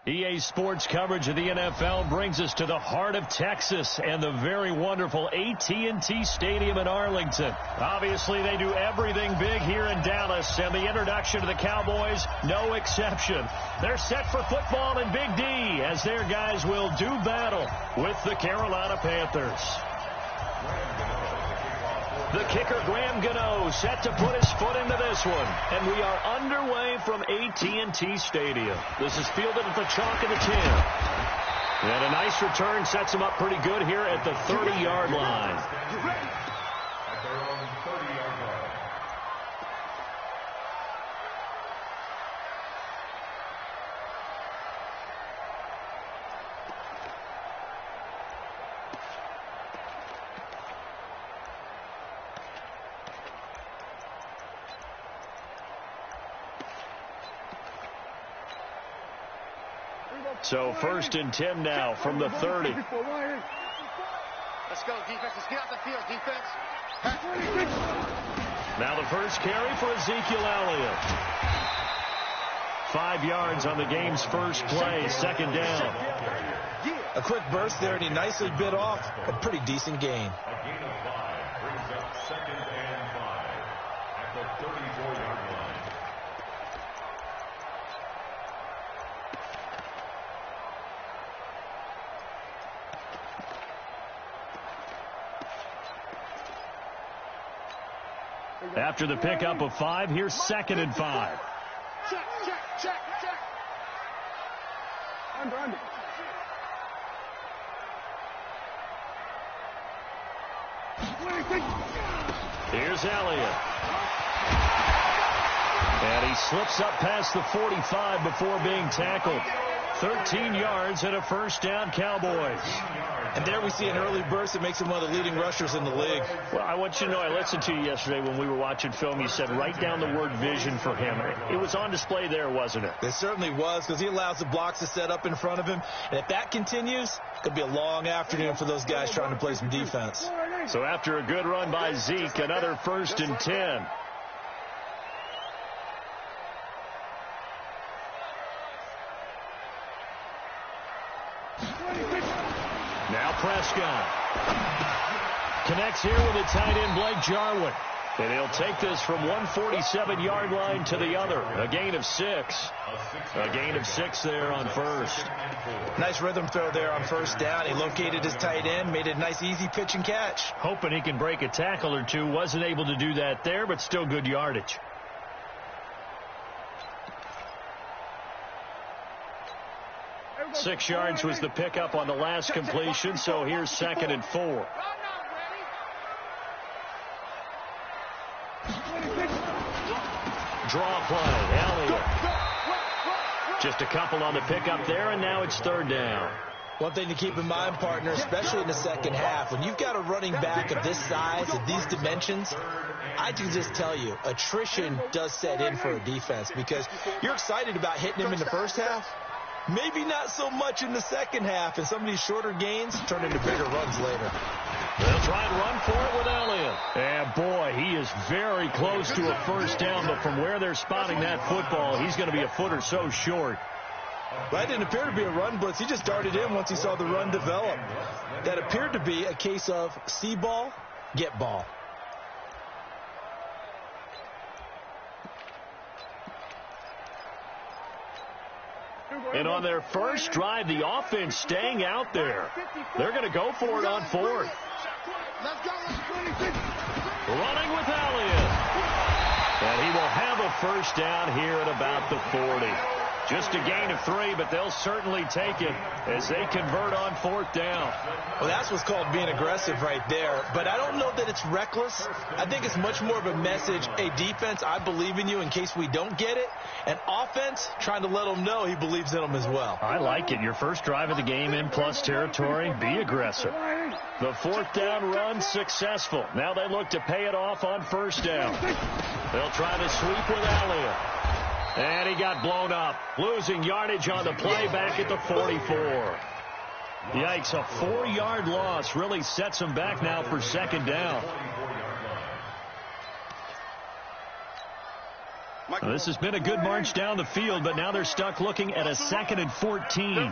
EA Sports coverage of the NFL brings us to the heart of Texas and the very wonderful AT&T Stadium in Arlington. Obviously, they do everything big here in Dallas, and the introduction to the Cowboys, no exception. They're set for football in Big D as their guys will do battle with the Carolina Panthers. The kicker, Graham Gano, set to put his foot into this one. And we are underway from AT&T Stadium. This is fielded at the chalk of the 10. And a nice return sets him up pretty good here at the 30-yard line. At their own 30-yard line. So 1st and 10 now from the 30. Let's go, defense. Let's get out the field, defense. Now the first carry for Ezekiel Elliott. 5 yards on the game's first play, 2nd down. A quick burst there, and he nicely bit off a pretty decent gain. A gain of 5 brings up 2nd and 5 at the 34-yard line. After the pickup of 5, here's 2nd and 5. Check. Under. Here's Elliott. And he slips up past the 45 before being tackled. 13 yards and a 1st down, Cowboys. And there we see an early burst that makes him one of the leading rushers in the league. Well, I want you to know, I listened to you yesterday when we were watching film. You said write down the word vision for him. It was on display there, wasn't it? It certainly was, because he allows the blocks to set up in front of him. And if that continues, it could be a long afternoon for those guys trying to play some defense. So after a good run by Zeke, another 1st and 10. Now Prescott connects here with the tight end Blake Jarwin. And he'll take this from 147-yard line to the other. A gain of 6. A gain of 6 there on 1st. Nice rhythm throw there on 1st down. He located his tight end, made a nice easy pitch and catch. Hoping he can break a tackle or two. Wasn't able to do that there, but still good yardage. Six yards was the pickup on the last completion, so here's 2nd and 4. Draw play, Elliott. Just a couple on the pickup there, and now it's 3rd down. One thing to keep in mind, partner, especially in the second half, when you've got a running back of this size, of these dimensions, I can just tell you, attrition does set in for a defense because you're excited about hitting him in the first half. Maybe not so much in the second half, and some of these shorter gains turn into bigger runs later. They'll try and run for it with Elliott. And, boy, he is very close to a 1st down, but from where they're spotting that football, he's going to be a foot or so short. That didn't appear to be a run blitz. He just darted in once he saw the run develop. That appeared to be a case of see ball, get ball. And on their first drive, the offense staying out there. They're going to go for it on 4th. Running with Elliott. And he will have a 1st down here at about the 40. Just a gain of 3, but they'll certainly take it as they convert on 4th down. Well, that's what's called being aggressive right there. But I don't know that it's reckless. I think it's much more of a message, hey, defense, I believe in you in case we don't get it. And offense, trying to let them know he believes in them as well. I like it. Your first drive of the game in plus territory, be aggressive. The 4th down run successful. Now they look to pay it off on 1st down. They'll try to sweep with Elliott. And he got blown up, losing yardage on the play back at the 44. Yikes, a 4-yard loss really sets him back now for 2nd down. Well, this has been a good march down the field, but now they're stuck looking at a 2nd and 14.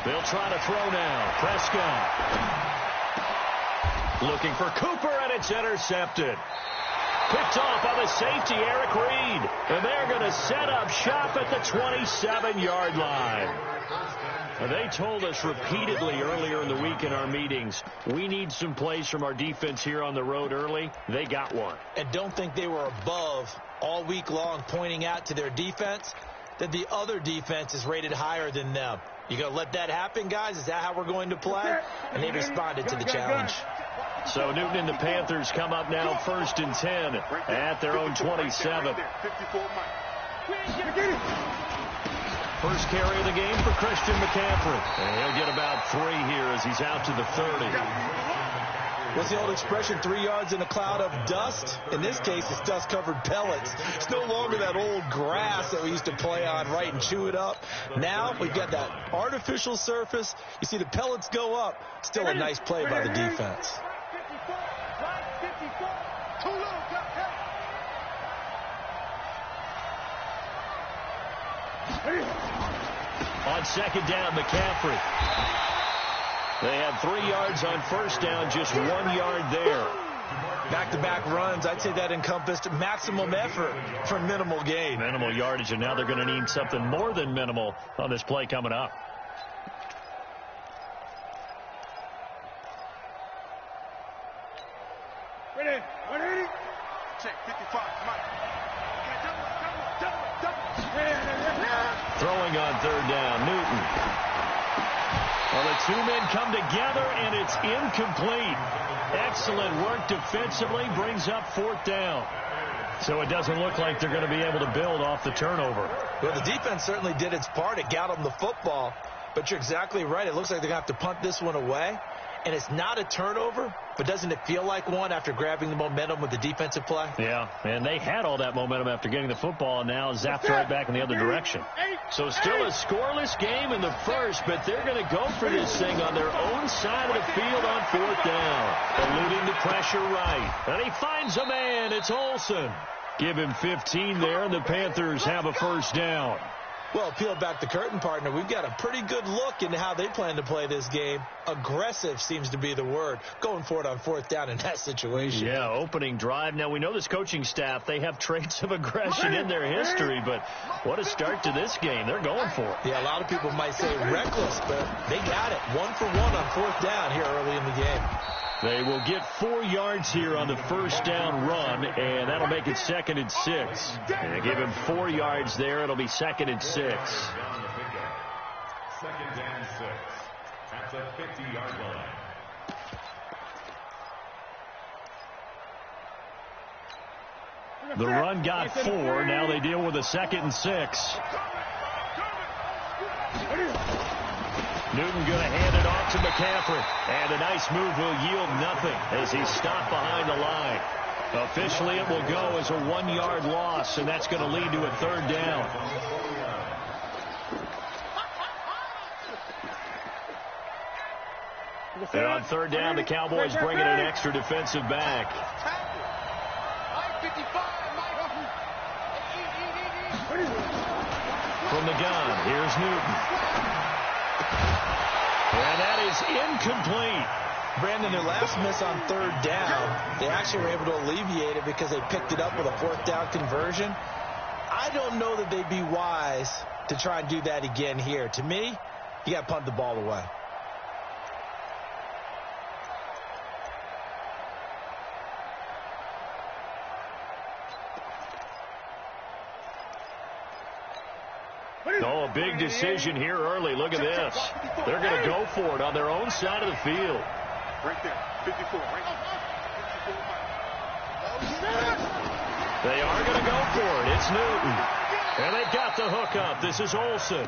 They'll try to throw now. Prescott looking for Cooper, and it's intercepted. Picked off by the safety, Eric Reed. And they're going to set up shop at the 27-yard line. They told us repeatedly earlier in the week in our meetings, we need some plays from our defense here on the road early. They got one. And don't think they were above all week long pointing out to their defense that the other defense is rated higher than them. You going to let that happen, guys? Is that how we're going to play? And they responded to the challenge. So Newton and the Panthers come up now 1st and 10 at their own 27. First carry of the game for Christian McCaffrey. And he'll get about 3 here as he's out to the 30. What's the old expression, 3 yards in a cloud of dust? In this case, it's dust-covered pellets. It's no longer that old grass that we used to play on, right, and chew it up. Now we've got that artificial surface. You see the pellets go up. Still a nice play by the defense. On 2nd down, McCaffrey. They had 3 yards on 1st down, just 1 yard there. Back-to-back runs, I'd say that encompassed maximum effort for minimal gain. Minimal yardage, and now they're going to need something more than minimal on this play coming up. Ready. Check, 55, Mike. Throwing on 3rd down, Newton. Well, the 2 men come together, and it's incomplete. Excellent work defensively, brings up 4th down. So it doesn't look like they're going to be able to build off the turnover. Well, the defense certainly did its part. It got them the football. But you're exactly right. It looks like they're going to have to punt this one away. And it's not a turnover, but doesn't it feel like one after grabbing the momentum with the defensive play? Yeah, and they had all that momentum after getting the football, and now zapped right back in the other direction. So still a scoreless game in the first, but they're going to go for this thing on their own side of the field on 4th down. Eluding the pressure right. And he finds a man. It's Olsen. Give him 15 there, and the Panthers have a 1st down. Well, peel back the curtain, partner. We've got a pretty good look into how they plan to play this game. Aggressive seems to be the word. Going for it on 4th down in that situation. Yeah, opening drive. Now, we know this coaching staff, they have traits of aggression in their history, but what a start to this game. They're going for it. Yeah, a lot of people might say reckless, but they got it. 1 for 1 on 4th down here early in the game. They will get 4 yards here on the 1st down run, and that'll make it 2nd and 6. And they give him 4 yards there. It'll be 2nd and 6. 2nd and 6 at the 50-yard line. The run got 4. Now they deal with a 2nd and 6. Newton going to hand it off to McCaffrey. And a nice move will yield nothing as he's stopped behind the line. Officially, it will go as a 1-yard loss, and that's going to lead to a 3rd down. And on 3rd down, the Cowboys bring in an extra defensive back. From the gun, here's Newton. And that is incomplete. Brandon, their last miss on 3rd down, they actually were able to alleviate it because they picked it up with a 4th down conversion. I don't know that they'd be wise to try and do that again here. To me, you got to punt the ball away. Oh, a big decision here early. Look at this. They're going to go for it on their own side of the field. Right there, 54, right? They are going to go for it. It's Newton. And they've got the hook up. This is Olsen.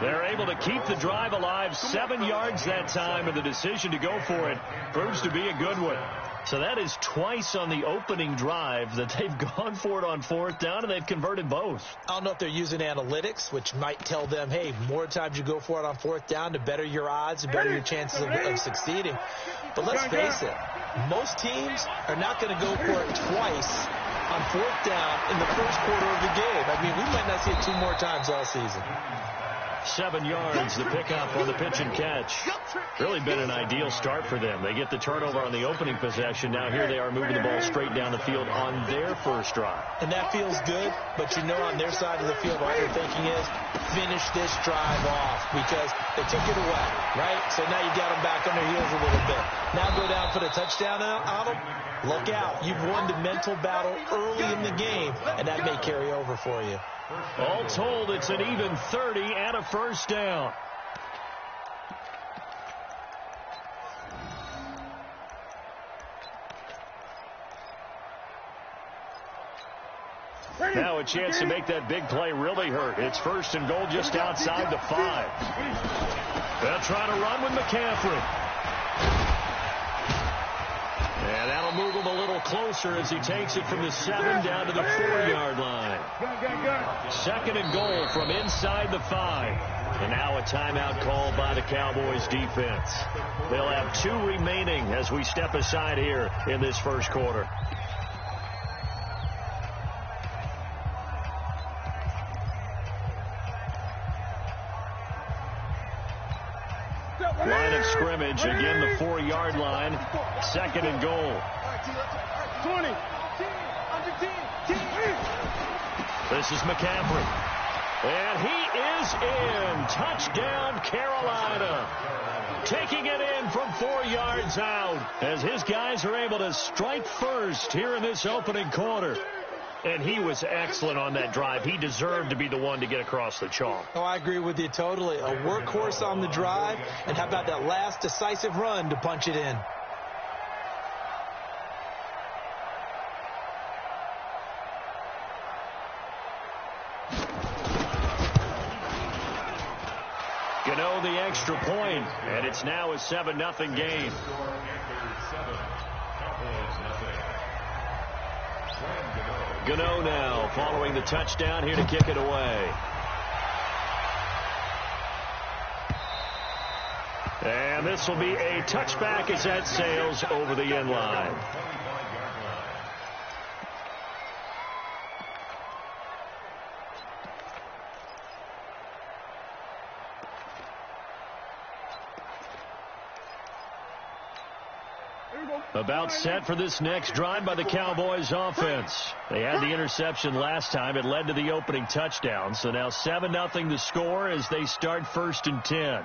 They're able to keep the drive alive. 7 yards that time, and the decision to go for it proves to be a good one. So that is twice on the opening drive that they've gone for it on 4th down, and they've converted both. I don't know if they're using analytics, which might tell them, hey, more times you go for it on 4th down, the better your odds, the better your chances of succeeding. But let's face it, most teams are not going to go for it twice on fourth down in the first quarter of the game. I mean, we might not see it 2 more times all season. 7 yards, the pickup on the pitch and catch. Really been an ideal start for them. They get the turnover on the opening possession. Now here they are moving the ball straight down the field on their first drive. And that feels good, but you know on their side of the field, all they're thinking is finish this drive off because they took it away, right? So now you got them back on their heels a little bit. Now go down for the touchdown on them. Look out. You've won the mental battle early in the game, and that may carry over for you. All told, it's an even 30 and a first down. Now a chance to make that big play really hurt. It's 1st and goal just outside the 5. They'll try to run with McCaffrey. And that'll move him a little closer as he takes it from the 7 down to the 4-yard line. 2nd and goal from inside the 5. And now a timeout called by the Cowboys defense. They'll have 2 remaining as we step aside here in this first quarter. Line of scrimmage, again the 4-yard line. 2nd and goal. 20. This is McCaffrey. And he is in. Touchdown, Carolina. Taking it in from 4 yards out as his guys are able to strike first here in this opening quarter. And he was excellent on that drive. He deserved to be the one to get across the chalk. Oh, I agree with you totally. A workhorse on the drive. And how about that last decisive run to punch it in? Gano the extra point, and it's now a 7-0 game. Gano now following the touchdown here to kick it away. And this will be a touchback as that sails over the end line. About set for this next drive by the Cowboys offense. They had the interception last time. It led to the opening touchdown. So now 7-0 the score as they start 1st and 10.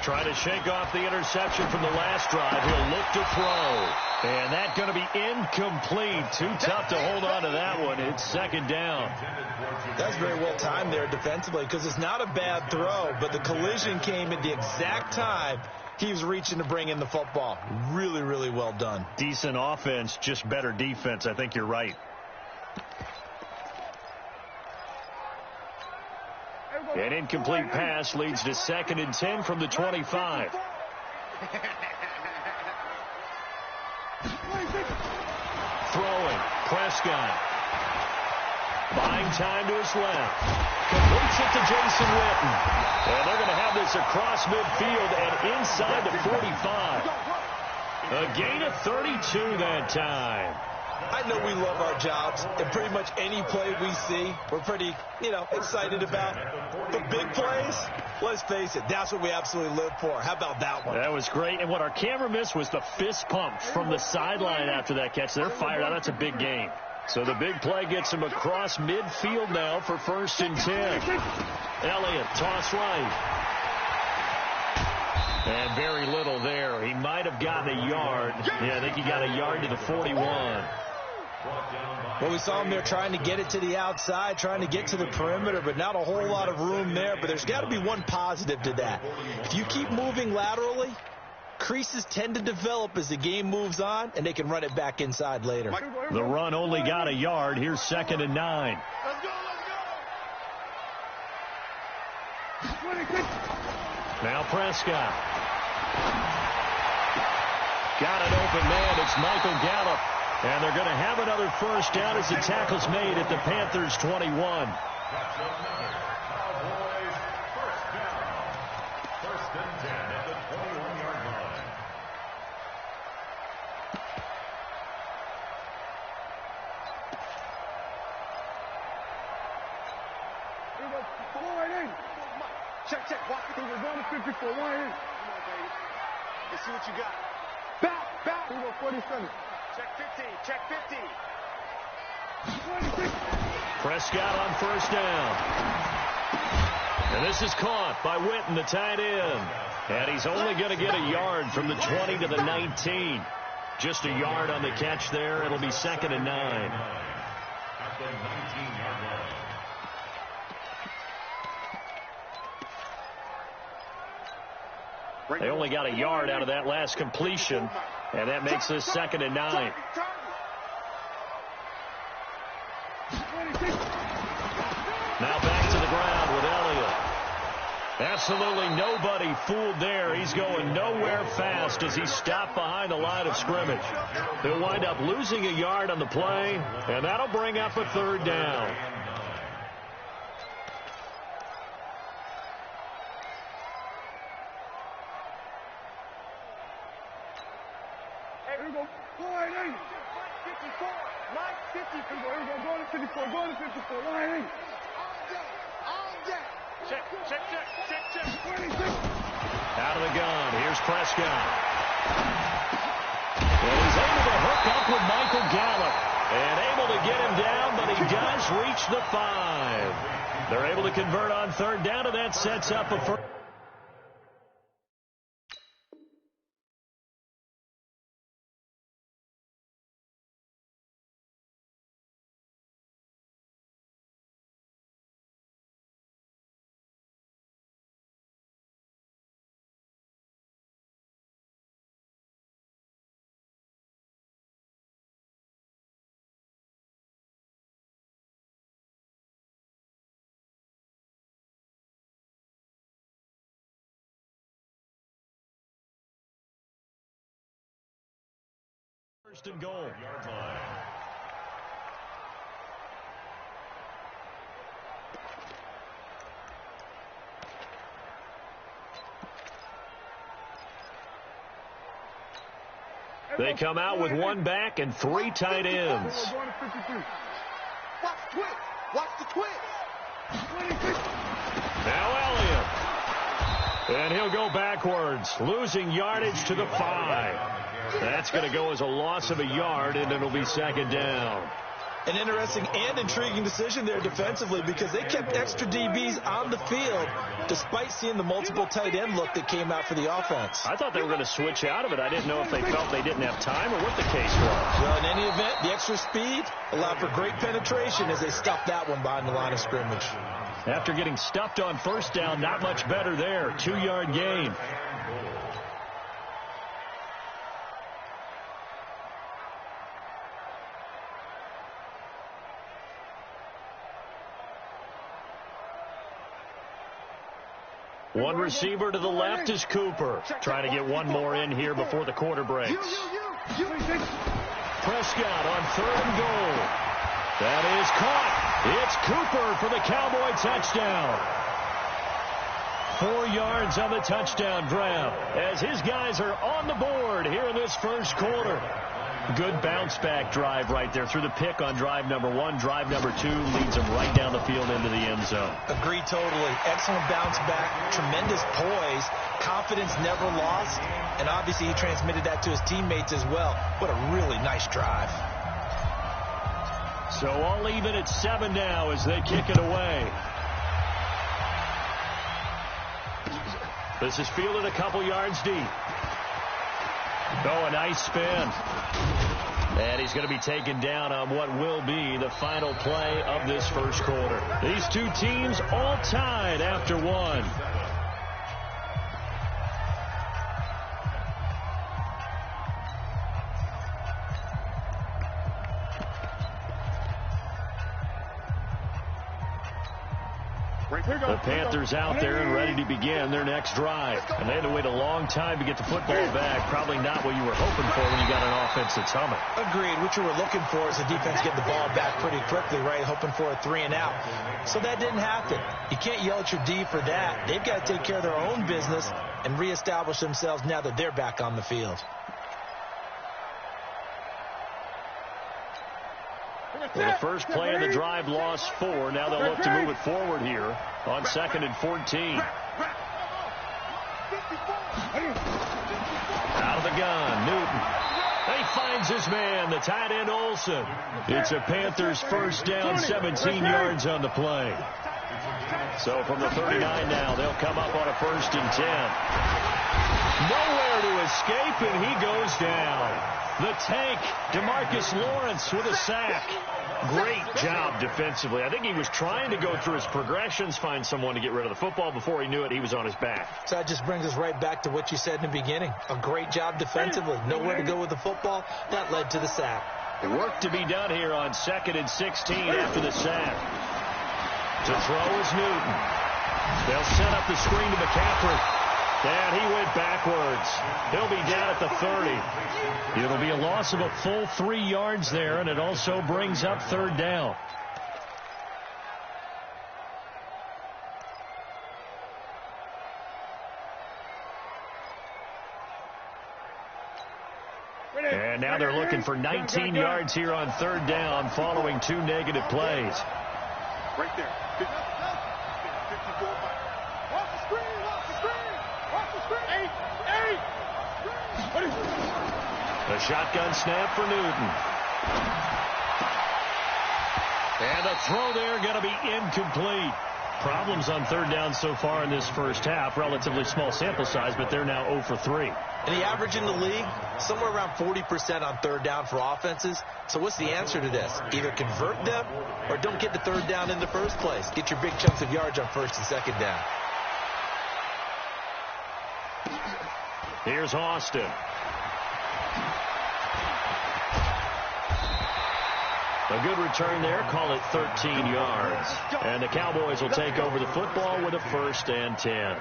Trying to shake off the interception from the last drive. He'll look to throw. And that's going to be incomplete. Too tough to hold on to that one. It's 2nd down. That's very well timed there defensively because it's not a bad throw, but the collision came at the exact time he was reaching to bring in the football. Really, really well done. Decent offense, just better defense. I think you're right. An incomplete pass leads to 2nd and 10 from the 25. Throwing. Prescott. Buying time to his left. Completes it to Jason Witten. And they're going to have this across midfield and inside the 45. A gain of 32 that time. I know we love our jobs, and pretty much any play we see, we're pretty, excited about. But big plays, let's face it, that's what we absolutely live for. How about that one? That was great. And what our camera missed was the fist pump from the sideline after that catch. They're fired out. That's a big gain. So the big play gets him across midfield now for 1st and 10. Elliott, toss right. And very little there. He might have gotten a yard. Yeah, I think he got a yard to the 41. Well, we saw him there trying to get it to the outside, trying to get to the perimeter, but not a whole lot of room there. But there's got to be one positive to that. If you keep moving laterally, creases tend to develop as the game moves on, and they can run it back inside later. The run only got a yard. Here's 2nd and 9. Now Prescott. Got an open man. It's Michael Gallup. And they're going to have another first down as the tackle's made at the Panthers' 21. Check, check. Watch it. We're going to 54. Line in. Let's see what you got. Back. We go 47. Check 15. Check 15. 26. Prescott on first down. And this is caught by Witten, the tight end. And he's only going to get a yard from the 20 to the 19. Just a yard on the catch there. It'll be 2nd and 9. At the 19-yard line. They only got a yard out of that last completion, and that makes this 2nd and 9. Now back to the ground with Elliott. Absolutely nobody fooled there. He's going nowhere fast as he stopped behind the line of scrimmage. He'll wind up losing a yard on the play, and that'll bring up a 3rd down. Hey, here we go. 54. Line 54. Here we go. Going to 54. Going to 54. Line 8. All day. Check. 26. Out of the gun. Here's Prescott. And he's able to hook up with Michael Gallup. And able to get him down, but he does reach the 5. They're able to convert on 3rd down, and that sets up a first. First and goal. They come out with 1 back and 3 tight ends. Watch the twist. Now Elliott. And he'll go backwards, losing yardage to the 5. That's going to go as a loss of a yard, and it'll be 2nd down. An interesting and intriguing decision there defensively because they kept extra DBs on the field despite seeing the multiple tight end look that came out for the offense. I thought they were going to switch out of it. I didn't know if they felt they didn't have time or what the case was. Well, in any event, the extra speed allowed for great penetration as they stuffed that one behind the line of scrimmage. After getting stuffed on first down, not much better there. 2-yard gain. One receiver to the left is Cooper. Trying to get one more in here before the quarter breaks. Prescott on 3rd and goal. That is caught. It's Cooper for the Cowboy touchdown. 4 yards on the touchdown grab as his guys are on the board here in this first quarter. Good bounce-back drive right there through the pick on drive number 1. Drive number 2 leads him right down the field into the end zone. Agreed totally. Excellent bounce-back, tremendous poise, confidence never lost, and obviously he transmitted that to his teammates as well. What a really nice drive. So all even at 7 now as they kick it away. This is fielded a couple yards deep. Oh, a nice spin. And he's going to be taken down on what will be the final play of this first quarter. These two teams all tied after 1. The Panthers out there and ready to begin their next drive. And they had to wait a long time to get the football back. Probably not what you were hoping for when you got an offense that's humming. Agreed. What you were looking for is the defense getting the ball back pretty quickly, right? Hoping for a 3 and out. So that didn't happen. You can't yell at your D for that. They've got to take care of their own business and reestablish themselves now that they're back on the field. Well, the first play of the drive lost 4. Now they'll look to move it forward here on 2nd and 14. Out of the gun, Newton. He finds his man, the tight end Olsen. It's a Panthers first down, 17 yards on the play. So from the 39 now, they'll come up on a 1st and 10. Nowhere to escape, and he goes down. The tank, DeMarcus Lawrence with a sack. Great job defensively. I think he was trying to go through his progressions, find someone to get rid of the football. Before he knew it, he was on his back. So that just brings us right back to what you said in the beginning. A great job defensively. Nowhere to go with the football. That led to the sack. Work to be done here on 2nd and 16 after the sack. To throw is Newton. They'll set up the screen to McCaffrey. And he went backwards. He'll be down at the 30. It'll be a loss of a full 3 yards there, and it also brings up 3rd down. And now they're looking for 19 yards here on 3rd down following 2 negative plays. Right there. 54. Watch the screen. Watch the screen. Watch the screen. 8. A shotgun snap for Newton. And the throw there going to be incomplete. Problems on 3rd down so far in this first half. Relatively small sample size, but they're now 0 for 3. And the average in the league, somewhere around 40% on 3rd down for offenses. So what's the answer to this? Either convert them or don't get the 3rd down in the first place. Get your big chunks of yards on 1st and 2nd down. Here's Austin. A good return there. Call it 13 yards. And the Cowboys will take over the football with a 1st and 10.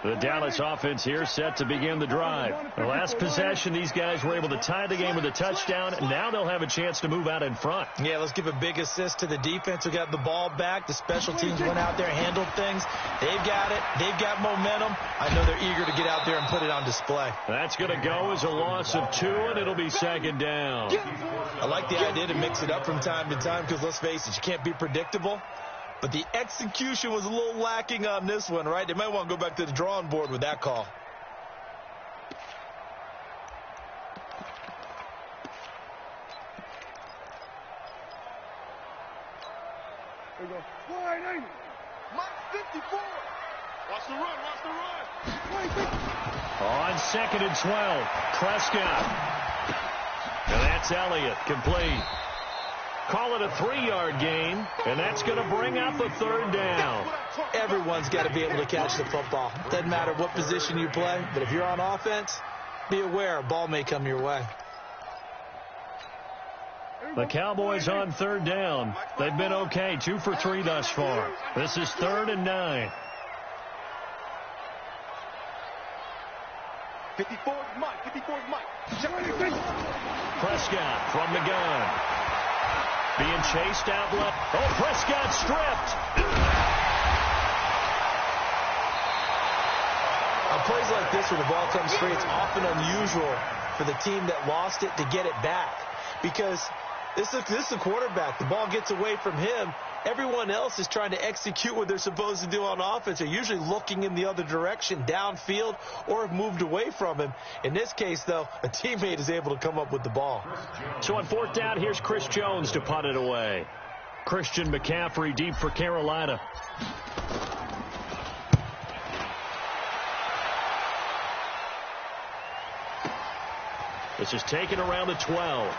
The Dallas offense here set to begin the drive. The last possession, these guys were able to tie the game with a touchdown, and now they'll have a chance to move out in front. Yeah, let's give a big assist to the defense who got the ball back. The special teams went out there, handled things. They've got it. They've got momentum. I know they're eager to get out there and put it on display. That's going to go as a loss of 2, and it'll be 2nd down. I like the idea to mix it up from time to time because, let's face it, you can't be predictable. But the execution was a little lacking on this one, right? They might want to go back to the drawing board with that call. There we go. Wide angle. Mike 54. Watch the run. Watch the run. On 2nd and 12, Prescott. And that's Elliott, complete. Call it a 3-yard gain, and that's going to bring up a 3rd down. Everyone's got to be able to catch the football. Doesn't matter what position you play, but if you're on offense, be aware a ball may come your way. The Cowboys on 3rd down. They've been okay, 2 for 3 thus far. This is 3rd and 9. 54 is Mike. 54 is Mike. Prescott from the gun. Being chased out left. Oh, Prescott stripped. On plays like this where the ball comes free, it's often unusual for the team that lost it to get it back. Because this is a quarterback. The ball gets away from him. Everyone else is trying to execute what they're supposed to do on offense. They're usually looking in the other direction, downfield, or have moved away from him. In this case, though, a teammate is able to come up with the ball. So on 4th down, here's Chris Jones to punt it away. Christian McCaffrey deep for Carolina. This is taken around the 12.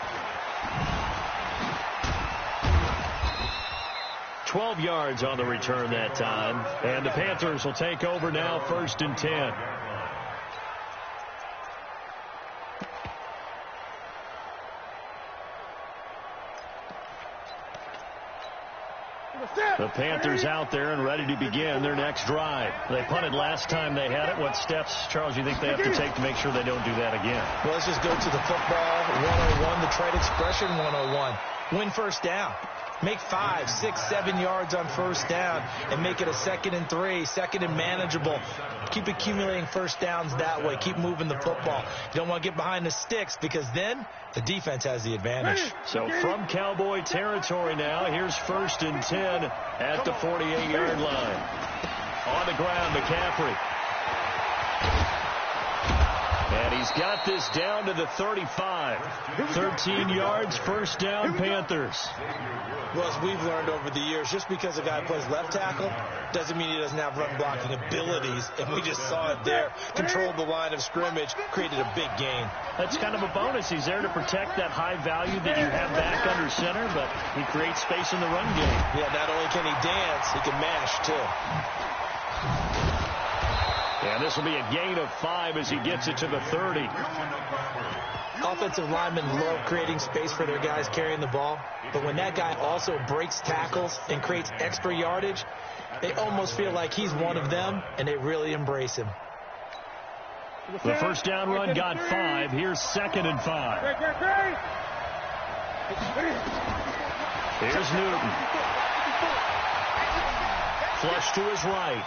12 yards on the return that time. And the Panthers will take over now, 1st and 10. The Panthers out there and ready to begin their next drive. They punted last time they had it. What steps, Charles, you think they have to take to make sure they don't do that again? Well, let's just go to the football 101, the trade expression 101. win first down. Make 5, 6, 7 yards on first down and make it a 2nd and 3, 2nd and manageable. Keep accumulating first downs that way. Keep moving the football. You don't want to get behind the sticks because then the defense has the advantage. So from Cowboy territory now, here's 1st and 10 at the 48-yard line. On the ground, McCaffrey. And he's got this down to the 35. 13 yards, first down, Panthers. Well, as we've learned over the years, just because a guy plays left tackle doesn't mean he doesn't have run blocking abilities. And we just saw it there. Controlled the line of scrimmage, created a big gain. That's kind of a bonus. He's there to protect that high value that you have back under center, but he creates space in the run game. Yeah, not only can he dance, he can mash, too. And this will be a gain of 5 as he gets it to the 30. Offensive linemen love creating space for their guys carrying the ball, but when that guy also breaks tackles and creates extra yardage, they almost feel like he's one of them, and they really embrace him. The first down run got 5. Here's 2nd and 5. Here's Newton. Flush to his right.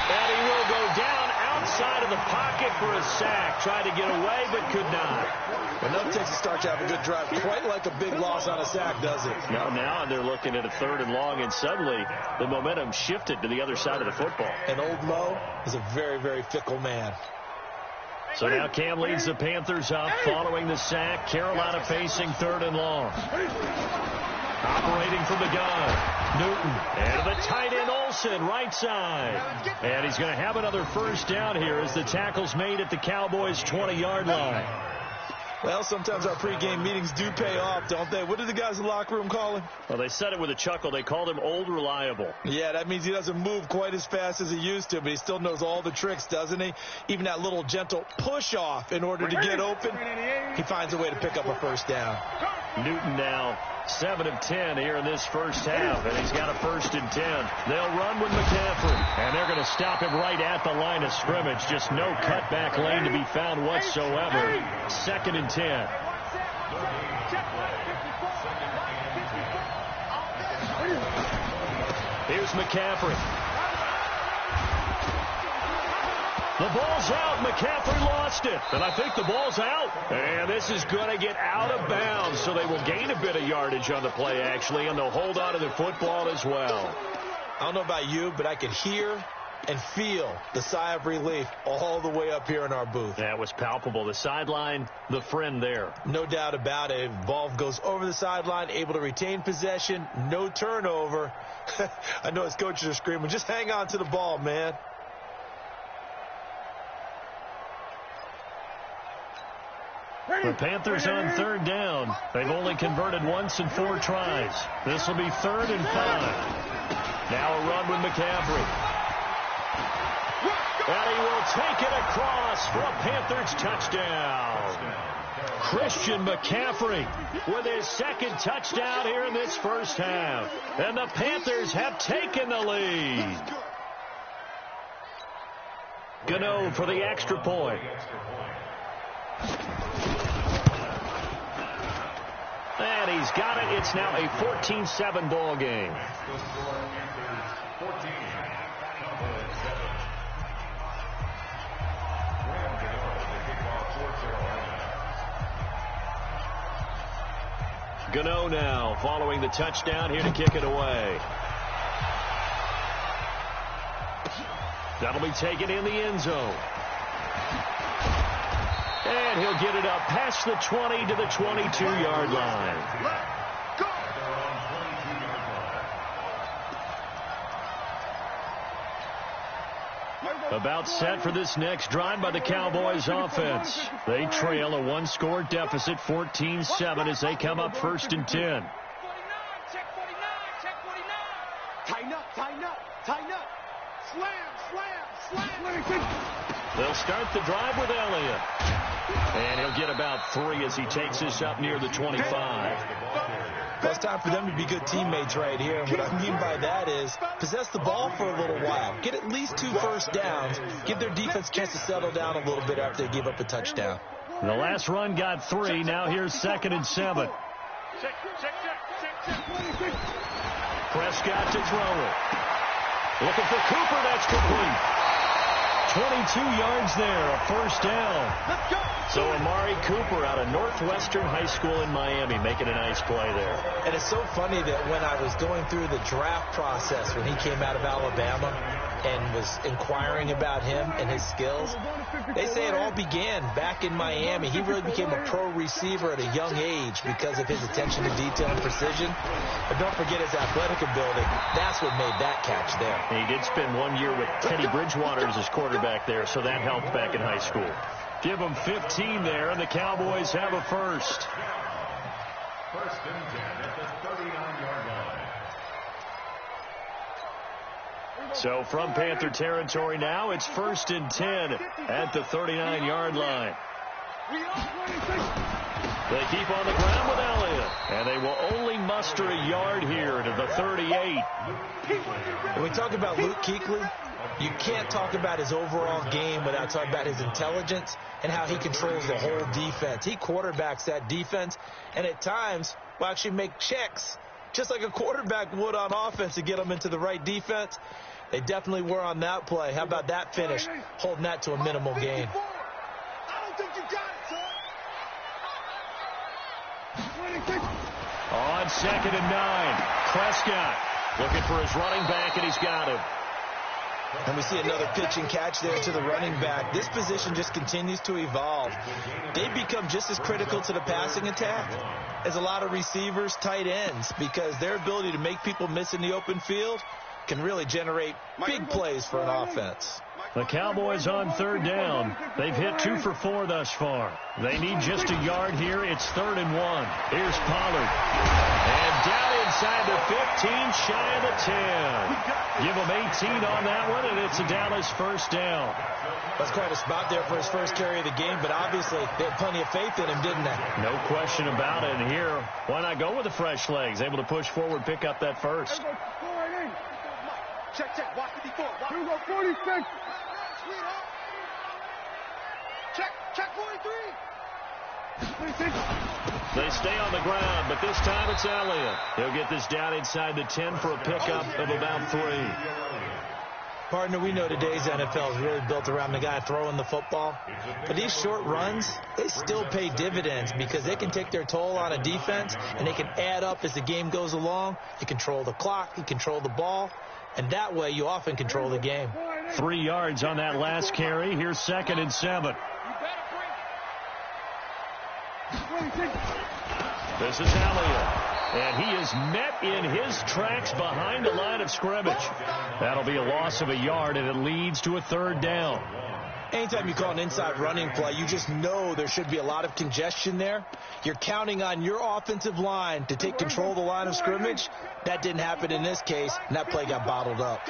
And he will go down outside of the pocket for a sack. Tried to get away, but could not. Enough takes a start to have a good drive. Quite like a big loss on a sack, does it? Now they're looking at a 3rd and long, and suddenly the momentum shifted to the other side of the football. And old Mo is a very, very fickle man. So now Cam leads the Panthers up following the sack. Carolina facing 3rd and long. Operating from the gun. Newton. And the tight end Olsen, right side. And he's going to have another first down here as the tackle's made at the Cowboys' 20-yard line. Well, sometimes our pregame meetings do pay off, don't they? What did the guys in the locker room call him? Well, they said it with a chuckle. They called him Old Reliable. Yeah, that means he doesn't move quite as fast as he used to, but he still knows all the tricks, doesn't he? Even that little gentle push-off in order to get open, he finds a way to pick up a first down. Newton now 7 of 10 here in this first half, and he's got a 1st and 10. They'll run with McCaffrey, and they're going to stop him right at the line of scrimmage. Just no cutback lane to be found whatsoever. 2nd and 10. Here's McCaffrey. The ball's out. McCaffrey lost it. And I think the ball's out. And this is going to get out of bounds. So they will gain a bit of yardage on the play, actually, and they'll hold on to the football as well. I don't know about you, but I could hear and feel the sigh of relief all the way up here in our booth. That was palpable. The sideline, the friend there. No doubt about it. Ball goes over the sideline, able to retain possession, no turnover. I know his coaches are screaming, just hang on to the ball, man. The Panthers on 3rd down. They've only converted once in 4 tries. This will be 3rd and 5. Now a run with McCaffrey. And he will take it across for a Panthers touchdown. Christian McCaffrey with his 2nd touchdown here in this first half. And the Panthers have taken the lead. Gano for the extra point. And he's got it. It's now a 14-7 ball game. Gano now following the touchdown here to kick it away. That'll be taken in the end zone. And he'll get it up past the 20 to the 22-yard line. About set for this next drive by the Cowboys offense. They trail a 1-score deficit, 14-7, as they come up 1st and 10. 49, check 49, check 49. Tighten up, tighten up, tighten up. Slam, slam, slam. They'll start the drive with Elliott. And he'll get about 3 as he takes this up near the 25. Well, it's time for them to be good teammates right here. And what I mean by that is possess the ball for a little while. Get at least 2 first downs. Give their defense a chance to settle down a little bit after they give up a touchdown. The last run got 3. Now here's 2nd and 7. Prescott to throw it. Looking for Cooper. That's complete. 22 yards there, a first down. So Amari Cooper out of Northwestern High School in Miami making a nice play there. And it's so funny that when I was going through the draft process when he came out of Alabama and was inquiring about him and his skills, they say it all began back in Miami. He really became a pro receiver at a young age because of his attention to detail and precision. But don't forget his athletic ability. That's what made that catch there. He did spend 1 year with Teddy Bridgewater as his quarterback there, so that helped back in high school. Give them 15 there, and the Cowboys have a first. First and 10 at the 39-yard line. So from Panther territory now, it's first and 10 at the 39-yard line. They keep on the ground with Elliott, and they will only muster a yard here to the 38. When we talk about Luke Kuechly, you can't talk about his overall game without talking about his intelligence and how he controls the whole defense. He quarterbacks that defense, and at times will actually make checks, just like a quarterback would on offense to get them into the right defense. They definitely were on that play. How about that finish, holding that to a minimal gain? I don't think you got it, son. On 2nd and 9, Prescott looking for his running back, and he's got him. And we see another pitch and catch there to the running back. This position just continues to evolve. They become just as critical to the passing attack as a lot of receivers, tight ends, because their ability to make people miss in the open field can really generate big plays for an offense. The Cowboys on 3rd down. They've hit 2 for 4 thus far. They need just a yard here. It's 3rd and 1. Here's Pollard. And down inside the 15, shy of the 10. Give him 18 on that one, and it's a Dallas first down. That's quite a spot there for his first carry of the game, but obviously they had plenty of faith in him, didn't they? No question about it. And here, why not go with the fresh legs? Able to push forward, pick up that first. Check, watch 54. Here we go, 46. Check 43. They stay on the ground, but this time it's Elliott. He'll get this down inside the 10 for a pickup of about 3. Partner, we know today's NFL is really built around the guy throwing the football. But these short runs, they still pay dividends because they can take their toll on a defense, and they can add up as the game goes along. You control the clock, you control the ball, and that way you often control the game. 3 yards on that last carry. Here's 2nd and 7. This is Elliott, and he is met in his tracks behind the line of scrimmage. That'll be a loss of a yard, and it leads to a 3rd down. Anytime you call an inside running play, you just know there should be a lot of congestion there. You're counting on your offensive line to take control of the line of scrimmage. That didn't happen in this case, and that play got bottled up.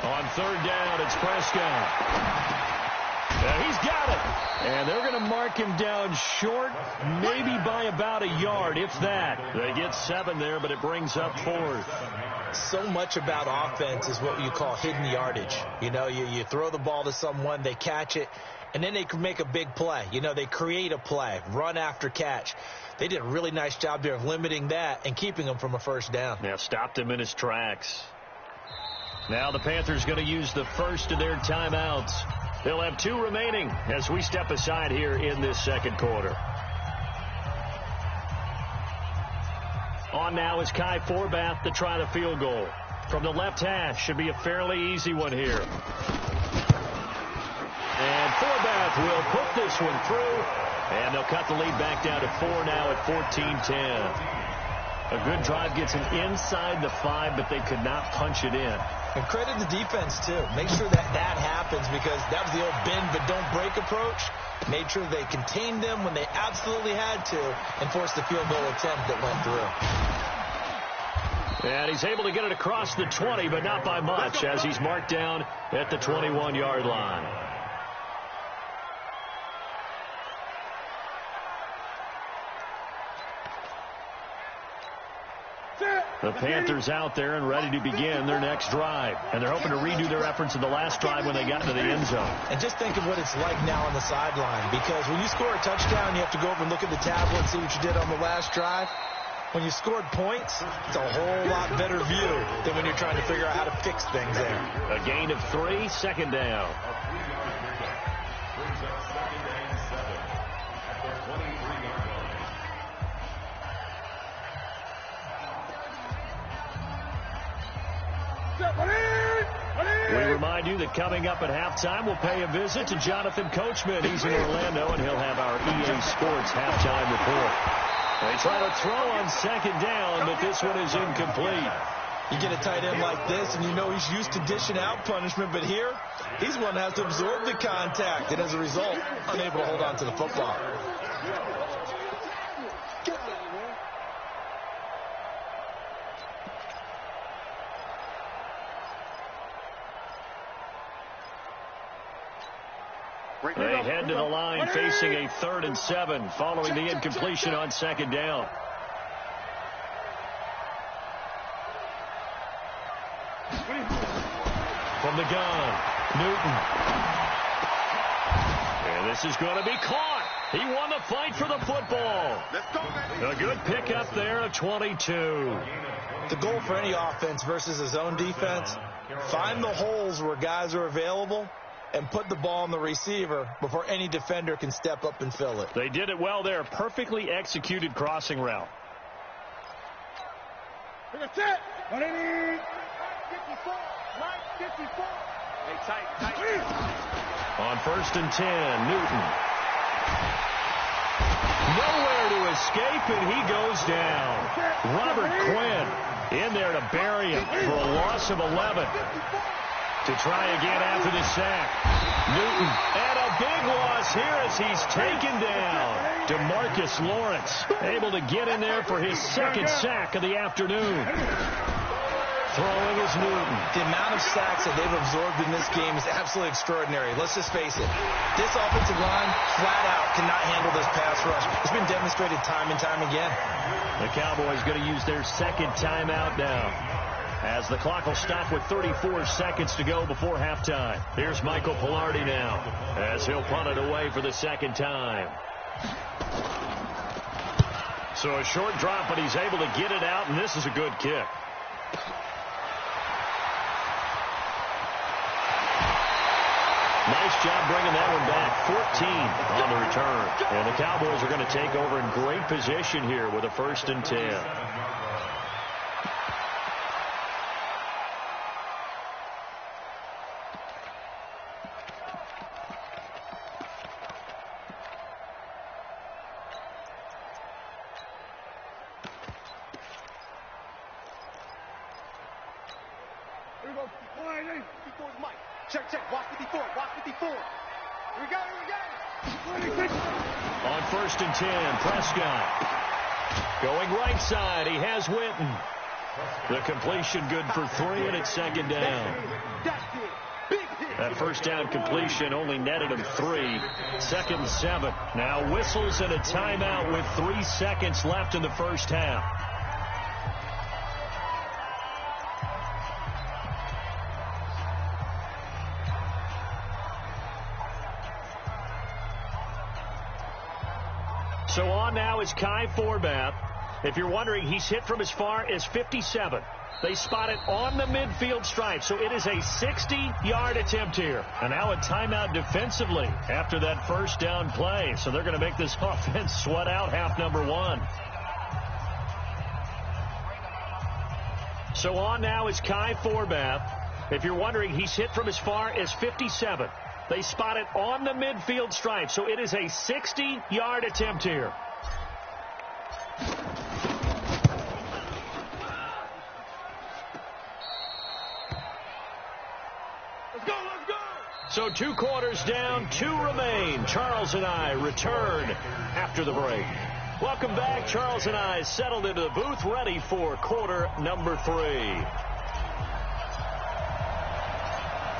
On 3rd down, it's Prescott. He's got it. And they're going to mark him down short, maybe by about a yard, if that. They get 7 there, but it brings up 4th. So much about offense is what you call hidden yardage. You know, you throw the ball to someone, they catch it, and then they can make a big play. You know, they create a play, run after catch. They did a really nice job there of limiting that and keeping him from a first down. Yeah, stopped him in his tracks. Now the Panthers going to use the first of their timeouts. They'll have 2 remaining as we step aside here in this 2nd quarter. On now is Kai Forbath to try the field goal. From the left hash, should be a fairly easy one here. And Forbath will put this one through, and they'll cut the lead back down to 4 now at 14-10. A good drive gets him inside the 5, but they could not punch it in. And credit the defense, too. Make sure that happens because that was the old bend but don't break approach. Made sure they contained them when they absolutely had to and forced the field goal attempt that went through. And he's able to get it across the 20, but not by much as he's marked down at the 21-yard line. Sit. The Panthers out there and ready to begin their next drive. And they're hoping to redo their efforts in the last drive when they got into the end zone. And just think of what it's like now on the sideline. Because when you score a touchdown, you have to go over and look at the tablet and see what you did on the last drive. When you scored points, it's a whole lot better view than when you're trying to figure out how to fix things there. A gain of 3, second down. Brings up second and 7 at the 23-yard line. We remind you that coming up at halftime, we'll pay a visit to Jonathan Coachman. He's in Orlando, and he'll have our EA Sports halftime report. They try to throw on second down, but this one is incomplete. You get a tight end like this, and you know he's used to dishing out punishment, but here, he's one that has to absorb the contact, and as a result, unable to hold on to the football. They head to the line facing a 3rd and 7 following the incompletion on second down. From the gun, Newton. And this is going to be caught. He won the fight for the football. A good pickup there of 22. The goal for any offense versus a zone defense, find the holes where guys are available and put the ball on the receiver before any defender can step up and fill it. They did it well there. Perfectly executed crossing route. That's it. 54. Hey, tight. On 1st and 10, Newton. Nowhere to escape, and he goes down. Robert Quinn in there to bury him for a loss of 11. To try again after the sack. Newton, and a big loss here as he's taken down. DeMarcus Lawrence able to get in there for his 2nd sack of the afternoon. Throwing is Newton. The amount of sacks that they've absorbed in this game is absolutely extraordinary. Let's just face it. This offensive line, flat out, cannot handle this pass rush. It's been demonstrated time and time again. The Cowboys going to use their 2nd timeout now, as the clock will stop with 34 seconds to go before halftime. Here's Michael Pilardi now, as he'll punt it away for the 2nd time. So a short drop, but he's able to get it out, and this is a good kick. Nice job bringing that one back. 14 on the return. And the Cowboys are going to take over in great position here with a 1st and 10. Check. Watch 54. Here we go. On 1st and 10, Prescott. Going right side, he has Witten. The completion good for 3, and it's 2nd down. That 1st down completion only netted him 3. 2nd and 7. Now whistles and a timeout with 3 seconds left in the 1st half. So on now is Kai Forbath. If you're wondering, he's hit from as far as 57. They spot it on the midfield stripe, so it is a 60-yard attempt here. And now a timeout defensively after that 1st down play. So they're going to make this offense sweat out half number 1. So on now is Kai Forbath. If you're wondering, he's hit from as far as 57. They spot it on the midfield stripe, so it is a 60-yard attempt here. Let's go. So 2 quarters down, 2 remain. Charles and I return after the break. Welcome back. Charles and I settled into the booth, ready for quarter number 3.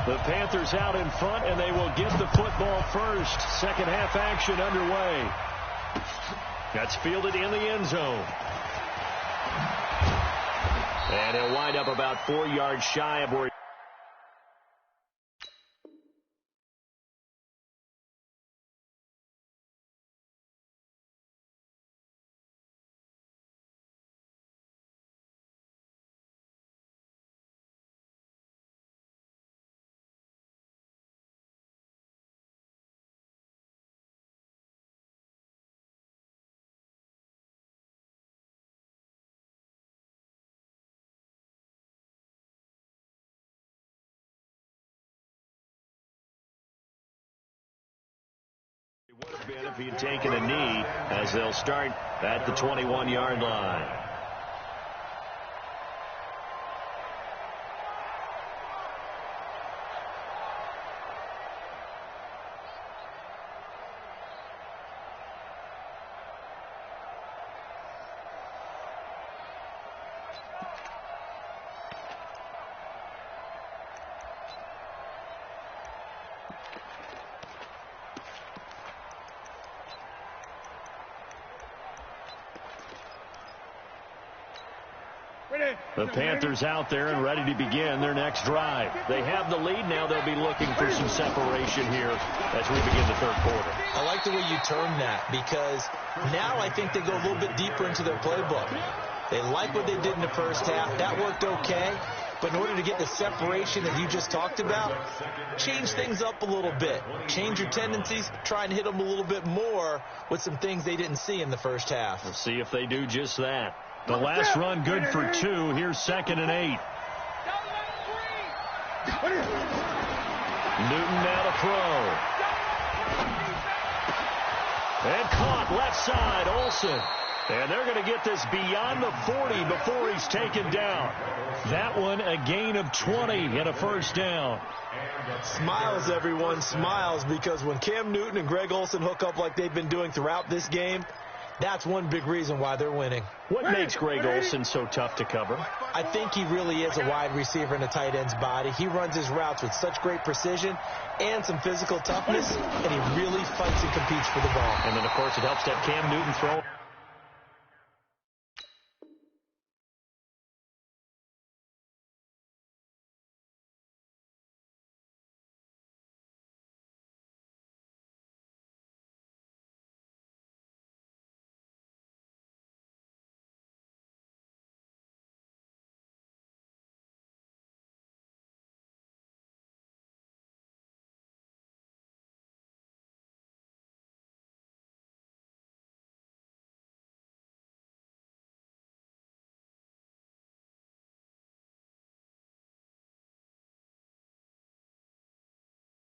The Panthers out in front, and they will get the football first. 2nd half action underway. That's fielded in the end zone. And he'll wind up about 4 yards shy of where would have been if he had taken a knee, as they'll start at the 21-yard line. The Panthers out there and ready to begin their next drive. They have the lead. Now they'll be looking for some separation here as we begin the third quarter. I like the way you term that, because now I think they go a little bit deeper into their playbook. They like what they did in the first half. That worked okay. But in order to get the separation that you just talked about, change things up a little bit. Change your tendencies. Try and hit them a little bit more with some things they didn't see in the first half. We'll see if they do just that. The last run good for 2. Here's 2nd and 8. Newton now to throw. And caught left side, Olsen. And they're going to get this beyond the 40 before he's taken down. That one a gain of 20 and a first down. Smiles, everyone, smiles, because when Cam Newton and Greg Olsen hook up like they've been doing throughout this game, that's one big reason why they're winning. What makes Greg Olsen so tough to cover? I think he really is a wide receiver in a tight end's body. He runs his routes with such great precision and some physical toughness, and he really fights and competes for the ball. And then, of course, it helps to have Cam Newton throw.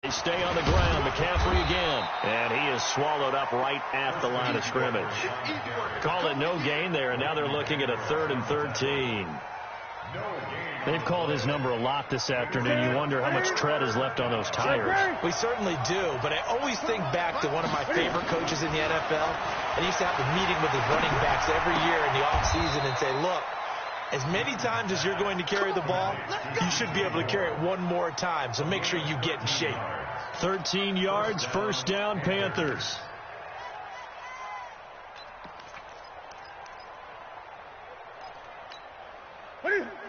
They stay on the ground. McCaffrey again. And he is swallowed up right at the line of scrimmage. Call it no gain there, and now they're looking at a 3rd and 13. They've called his number a lot this afternoon. You wonder how much tread is left on those tires. We certainly do, but I always think back to one of my favorite coaches in the NFL. And he used to have a meeting with his running backs every year in the offseason and say, look, as many times as you're going to carry the ball, you should be able to carry it one more time, so make sure you get in shape. 13 yards, first down, Panthers.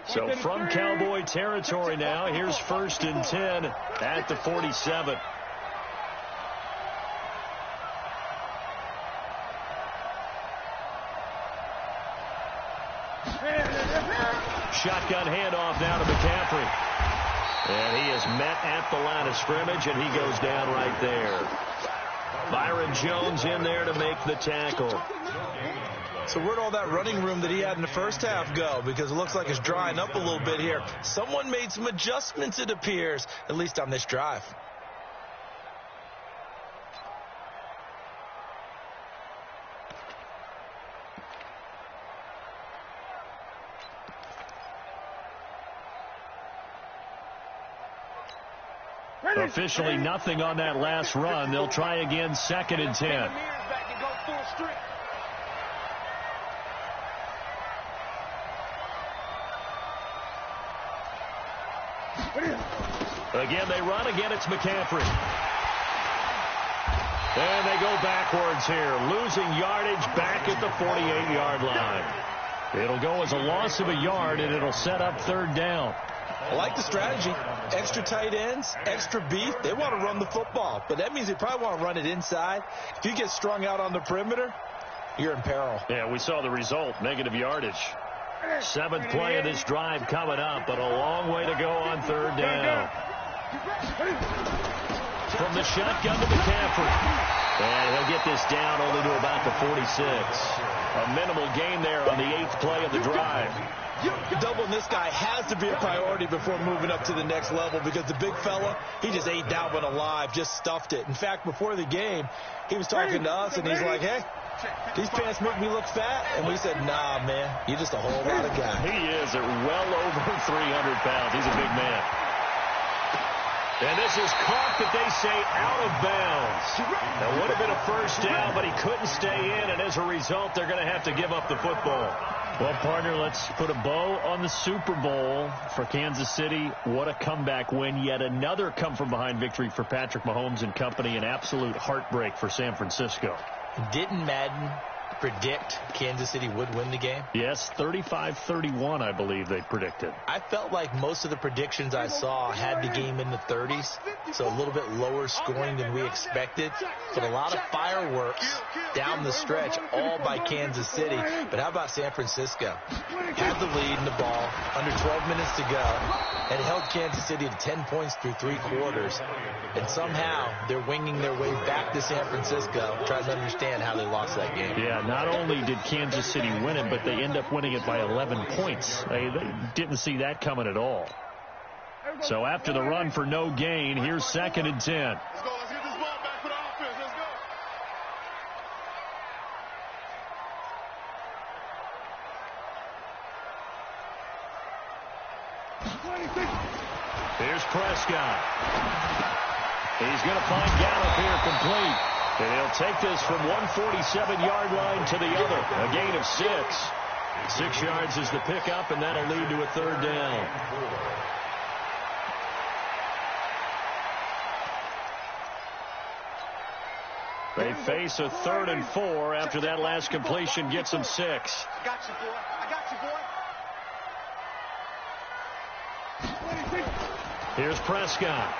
So from Cowboy territory now, here's 1st and 10 at the 47. Shotgun handoff now to McCaffrey. And he is met at the line of scrimmage, and he goes down right there. Byron Jones in there to make the tackle. So where'd all that running room that he had in the first half go? Because it looks like it's drying up a little bit here. Someone made some adjustments, it appears, at least on this drive. Officially nothing on that last run. They'll try again, 2nd and 10. Again, they run. Again, it's McCaffrey. And they go backwards here, losing yardage back at the 48-yard line. It'll go as a loss of a yard, and it'll set up third down. I like the strategy. Extra tight ends, extra beef. They want to run the football, but that means they probably want to run it inside. If you get strung out on the perimeter, you're in peril. Yeah, we saw the result, negative yardage. 7th play of this drive coming up, but a long way to go on third down. From the shotgun to McCaffrey. And he'll get this down only to about the 46. A minimal gain there on the 8th play of the drive. Doubling this guy has to be a priority before moving up to the next level, because the big fella, he just ate that one alive, just stuffed it. In fact, before the game, he was talking to us, and he's like, hey, these pants make me look fat. And we said, nah, man, you're just a whole lot of guy. He is at well over 300 pounds. He's a big man. And this is caught, but they say out of bounds. That would have been a first down, but he couldn't stay in, and as a result, they're going to have to give up the football. Well, partner, let's put a bow on the Super Bowl for Kansas City. What a comeback win. Yet another come-from-behind victory for Patrick Mahomes and company. An absolute heartbreak for San Francisco. Didn't Madden predict Kansas City would win the game? Yes, 35-31, I believe they predicted. I felt like most of the predictions I saw had the game in the 30s, so a little bit lower scoring than we expected, but a lot of fireworks down the stretch, all by Kansas City. But how about San Francisco? Had the lead in the ball, under 12 minutes to go, and held Kansas City to 10 points through 3 quarters, and somehow they're winging their way back to San Francisco, trying to understand how they lost that game. Yeah, not only did Kansas City win it, but they end up winning it by 11 points. They didn't see that coming at all. So after the run for no gain, here's 2nd and 10. Let's go. Let's get this ball back for the offense. Let's go. Here's Prescott. He's going to find Gallup here complete. And he'll take this from 147-yard line to the other. A gain of 6. 6 yards is the pickup, and that'll lead to a third down. They face a 3rd and 4 after that last completion gets them 6. I got you, boy. I got you, boy. Here's Prescott.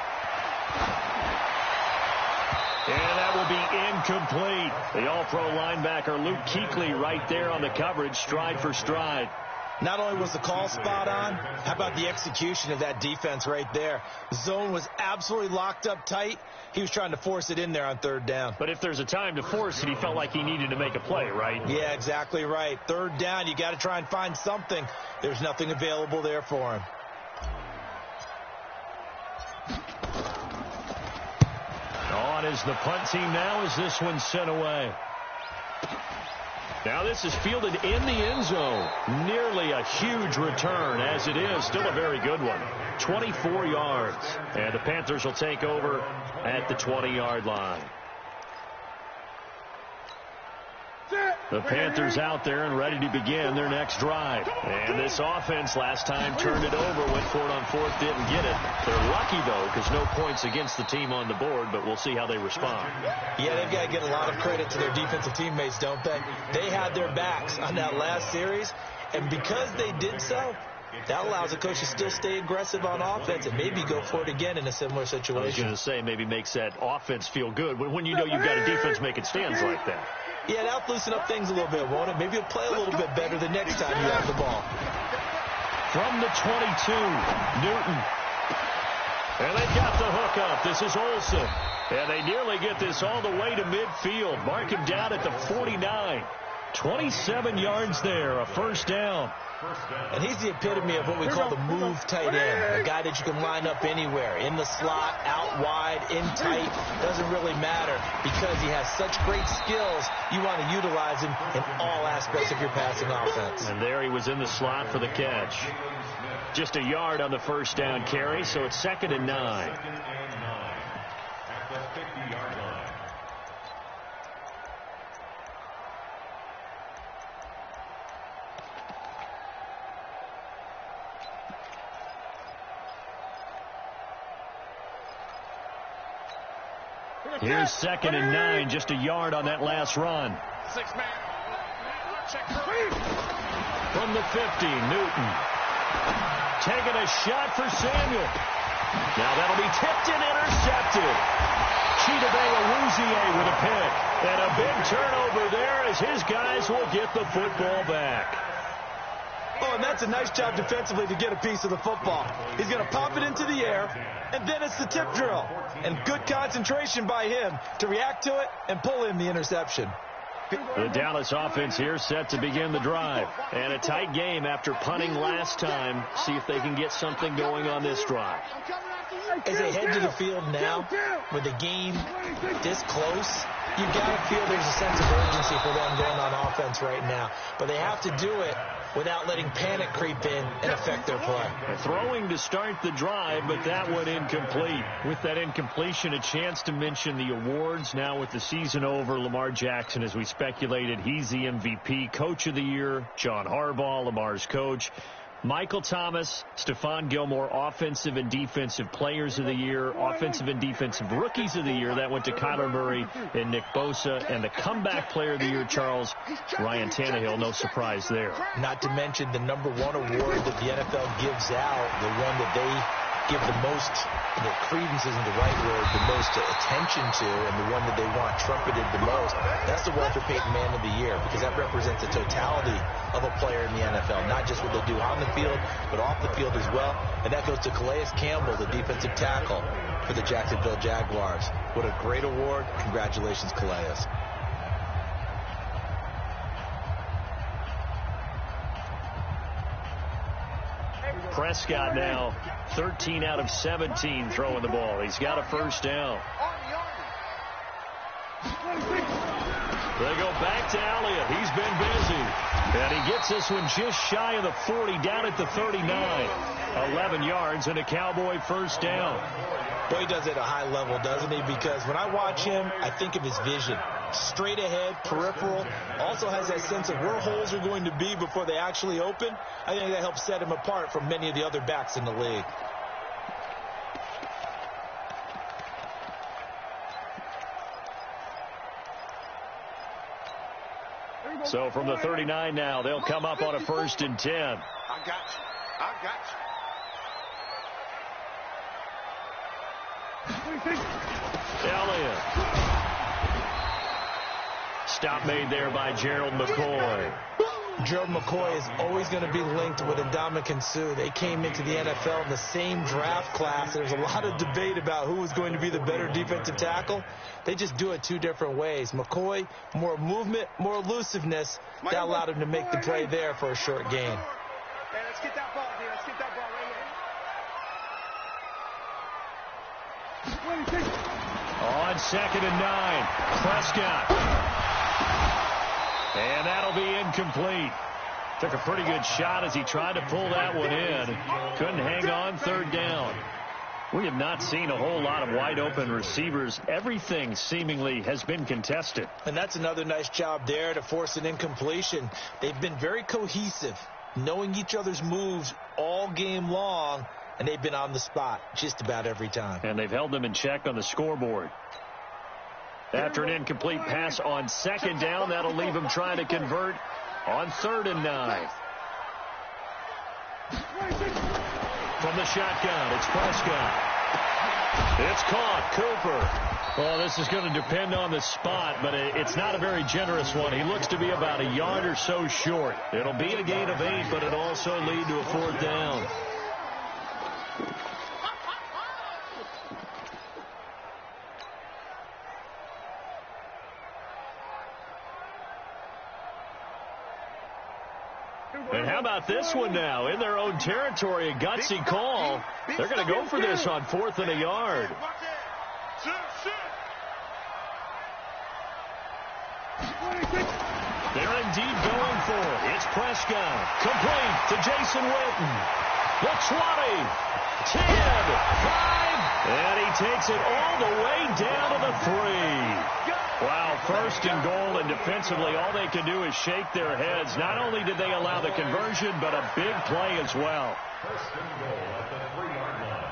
And that will be incomplete. The all-pro linebacker Luke Kuechly right there on the coverage, stride for stride. Not only was the call spot on, how about the execution of that defense right there? The zone was absolutely locked up tight. He was trying to force it in there on 3rd down. But if there's a time to force it, he felt like he needed to make a play, right? Yeah, exactly right. 3rd down, you got to try and find something. There's nothing available there for him. On is the punt team now as this one's sent away. Now this is fielded in the end zone. Nearly a huge return, as it is still a very good one. 24 yards. And the Panthers will take over at the 20-yard line. The Panthers out there and ready to begin their next drive. And this offense last time turned it over, went for it on 4th, didn't get it. They're lucky, though, because no points against the team on the board, but we'll see how they respond. Yeah, they've got to get a lot of credit to their defensive teammates, don't they? They had their backs on that last series, and because they did so, that allows the coach to still stay aggressive on offense and maybe go for it again in a similar situation. I was going to say, maybe makes that offense feel good when you know you've got a defense making stands like that. Yeah, that'll loosen up things a little bit, won't it? Maybe you'll play a little bit better the next time you have the ball. From the 22, Newton. And they've got the hook up. This is Olsen. And they nearly get this all the way to midfield. Mark him down at the 49. 27 yards there, a first down. And he's the epitome of what we call the move tight end, a guy that you can line up anywhere, in the slot, out wide, in tight, doesn't really matter because he has such great skills. You want to utilize him in all aspects of your passing offense. And there he was in the slot for the catch. Just a yard on the first down carry, so it's 2nd and 9. At the 50-yard line. Here's 2nd and 9, just a yard on that last run. 6-man. Check. From the 50, Newton. Taking a shot for Samuel. Now that'll be tipped and intercepted. Chidobe with a pick. And a big turnover there as his guys will get the football back. Oh, and that's a nice job defensively to get a piece of the football. He's going to pop it into the air, and then it's the tip drill. And good concentration by him to react to it and pull in the interception. The Dallas offense here set to begin the drive. And a tight game after punting last time. See if they can get something going on this drive. As they head to the field now, with the game this close, you got to feel there's a sense of urgency for them going on offense right now. But they have to do it without letting panic creep in and affect their play. Throwing to start the drive, but that one incomplete. With that incompletion, a chance to mention the awards. Now with the season over, Lamar Jackson, as we speculated, he's the MVP. Coach of the Year, John Harbaugh, Lamar's coach. Michael Thomas, Stephon Gilmore, Offensive and Defensive Players of the Year, Offensive and Defensive Rookies of the Year. That went to Kyler Murray and Nick Bosa. And the Comeback Player of the Year, Charles, Ryan Tannehill. No surprise there. Not to mention the #1 award that the NFL gives out, the one that they give the most, credence isn't the right word, the most attention to, and the one that they want trumpeted the most. That's the Walter Payton Man of the Year, because that represents the totality of a player in the NFL, not just what they do on the field, but off the field as well. And that goes to Calais Campbell, the defensive tackle for the Jacksonville Jaguars. What a great award. Congratulations, Calais. Prescott now 13 out of 17 throwing the ball. He's got a first down. They go back to Elliott. He's been busy. And he gets this one just shy of the 40, down at the 39. 11 yards and a Cowboy first down. Boy, he does it at a high level, doesn't he? Because when I watch him, I think of his vision. Straight ahead, peripheral, also has that sense of where holes are going to be before they actually open. I think that helps set him apart from many of the other backs in the league. So from the 39 now, they'll come up on a 1st and 10. I got you. I got you. Elliott. Stop made there by Gerald McCoy. Gerald McCoy is always going to be linked with Ndamukong Suh. They came into the NFL in the same draft class. There's a lot of debate about who was going to be the better defensive tackle. They just do it two different ways. McCoy, more movement, more elusiveness. That allowed him to make the play there for a short gain. Hey, let's get that ball, dude. Let's get that ball right here. On 2nd and 9, Prescott. And that'll be incomplete. Took a pretty good shot as he tried to pull that one in. Couldn't hang on, 3rd down. We have not seen a whole lot of wide open receivers. Everything seemingly has been contested. And that's another nice job there to force an incompletion. They've been very cohesive, knowing each other's moves all game long, and they've been on the spot just about every time. And they've held them in check on the scoreboard. After an incomplete pass on 2nd down, that'll leave him trying to convert on 3rd and 9. From the shotgun, it's Prescott. It's caught. Cooper. Well, this is going to depend on the spot, but it's not a very generous one. He looks to be about a yard or so short. It'll be a gain of 8, but it'll also lead to a 4th down. And how about this one now? In their own territory, a gutsy call. They're going to go for this on 4th and a yard. They're indeed going for it. It's Prescott. Complete to Jason Witten. The 20, 10, 5, and he takes it all the way down to the 3. Wow, 1st and goal, and defensively all they can do is shake their heads. Not only did they allow the conversion, but a big play as well. 1st and goal at the 3-yard line.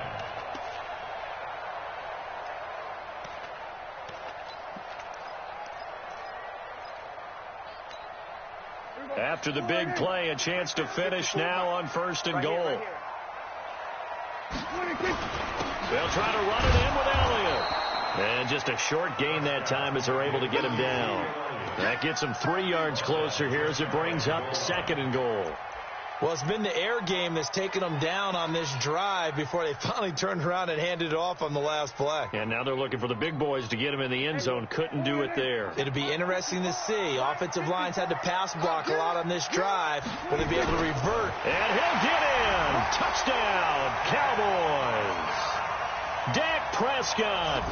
After the big play, a chance to finish now on 1st and goal. They'll try to run it in with Elliott. And just a short gain that time as they're able to get him down. That gets him 3 yards closer here as it brings up 2nd and goal. Well, it's been the air game that's taken them down on this drive before they finally turned around and handed it off on the last play. And now they're looking for the big boys to get him in the end zone. Couldn't do it there. It'll be interesting to see. Offensive lines had to pass block a lot on this drive. Will they be able to revert? And he'll get in. Touchdown, Cowboys. Dak Prescott,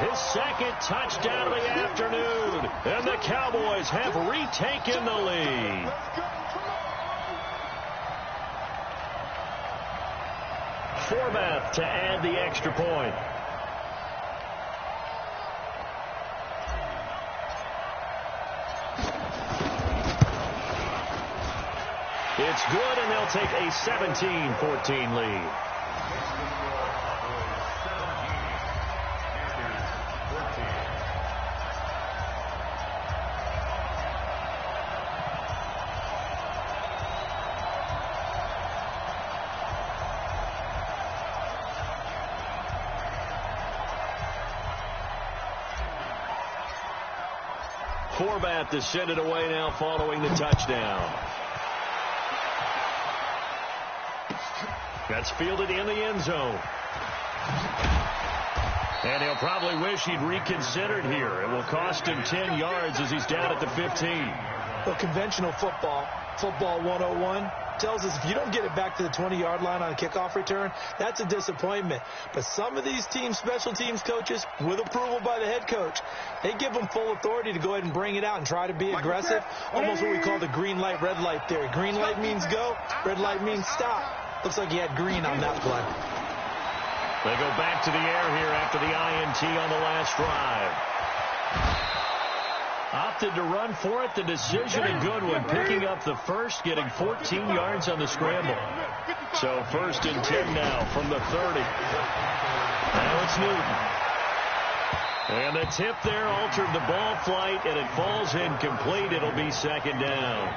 his 2nd touchdown of the afternoon. And the Cowboys have retaken the lead. Forbath to add the extra point. It's good, and they'll take a 17-14 lead. Forbath to send it away now following the touchdown. That's fielded in the end zone. And he'll probably wish he'd reconsidered here. It will cost him 10 yards as he's down at the 15. Well, conventional football 101, tells us if you don't get it back to the 20-yard line on a kickoff return, that's a disappointment. But some of these teams, special teams coaches, with approval by the head coach, they give them full authority to go ahead and bring it out and try to be aggressive. Almost what we call the green light, red light theory. Green light means go, red light means stop. Looks like he had green on that play. They go back to the air here after the INT on the last drive. Opted to run for it. The decision a good one. Picking up the first, getting 14 yards on the scramble. So 1st and 10 now from the 30. Now it's Newton. And the tip there altered the ball flight, and it falls incomplete. It'll be 2nd down.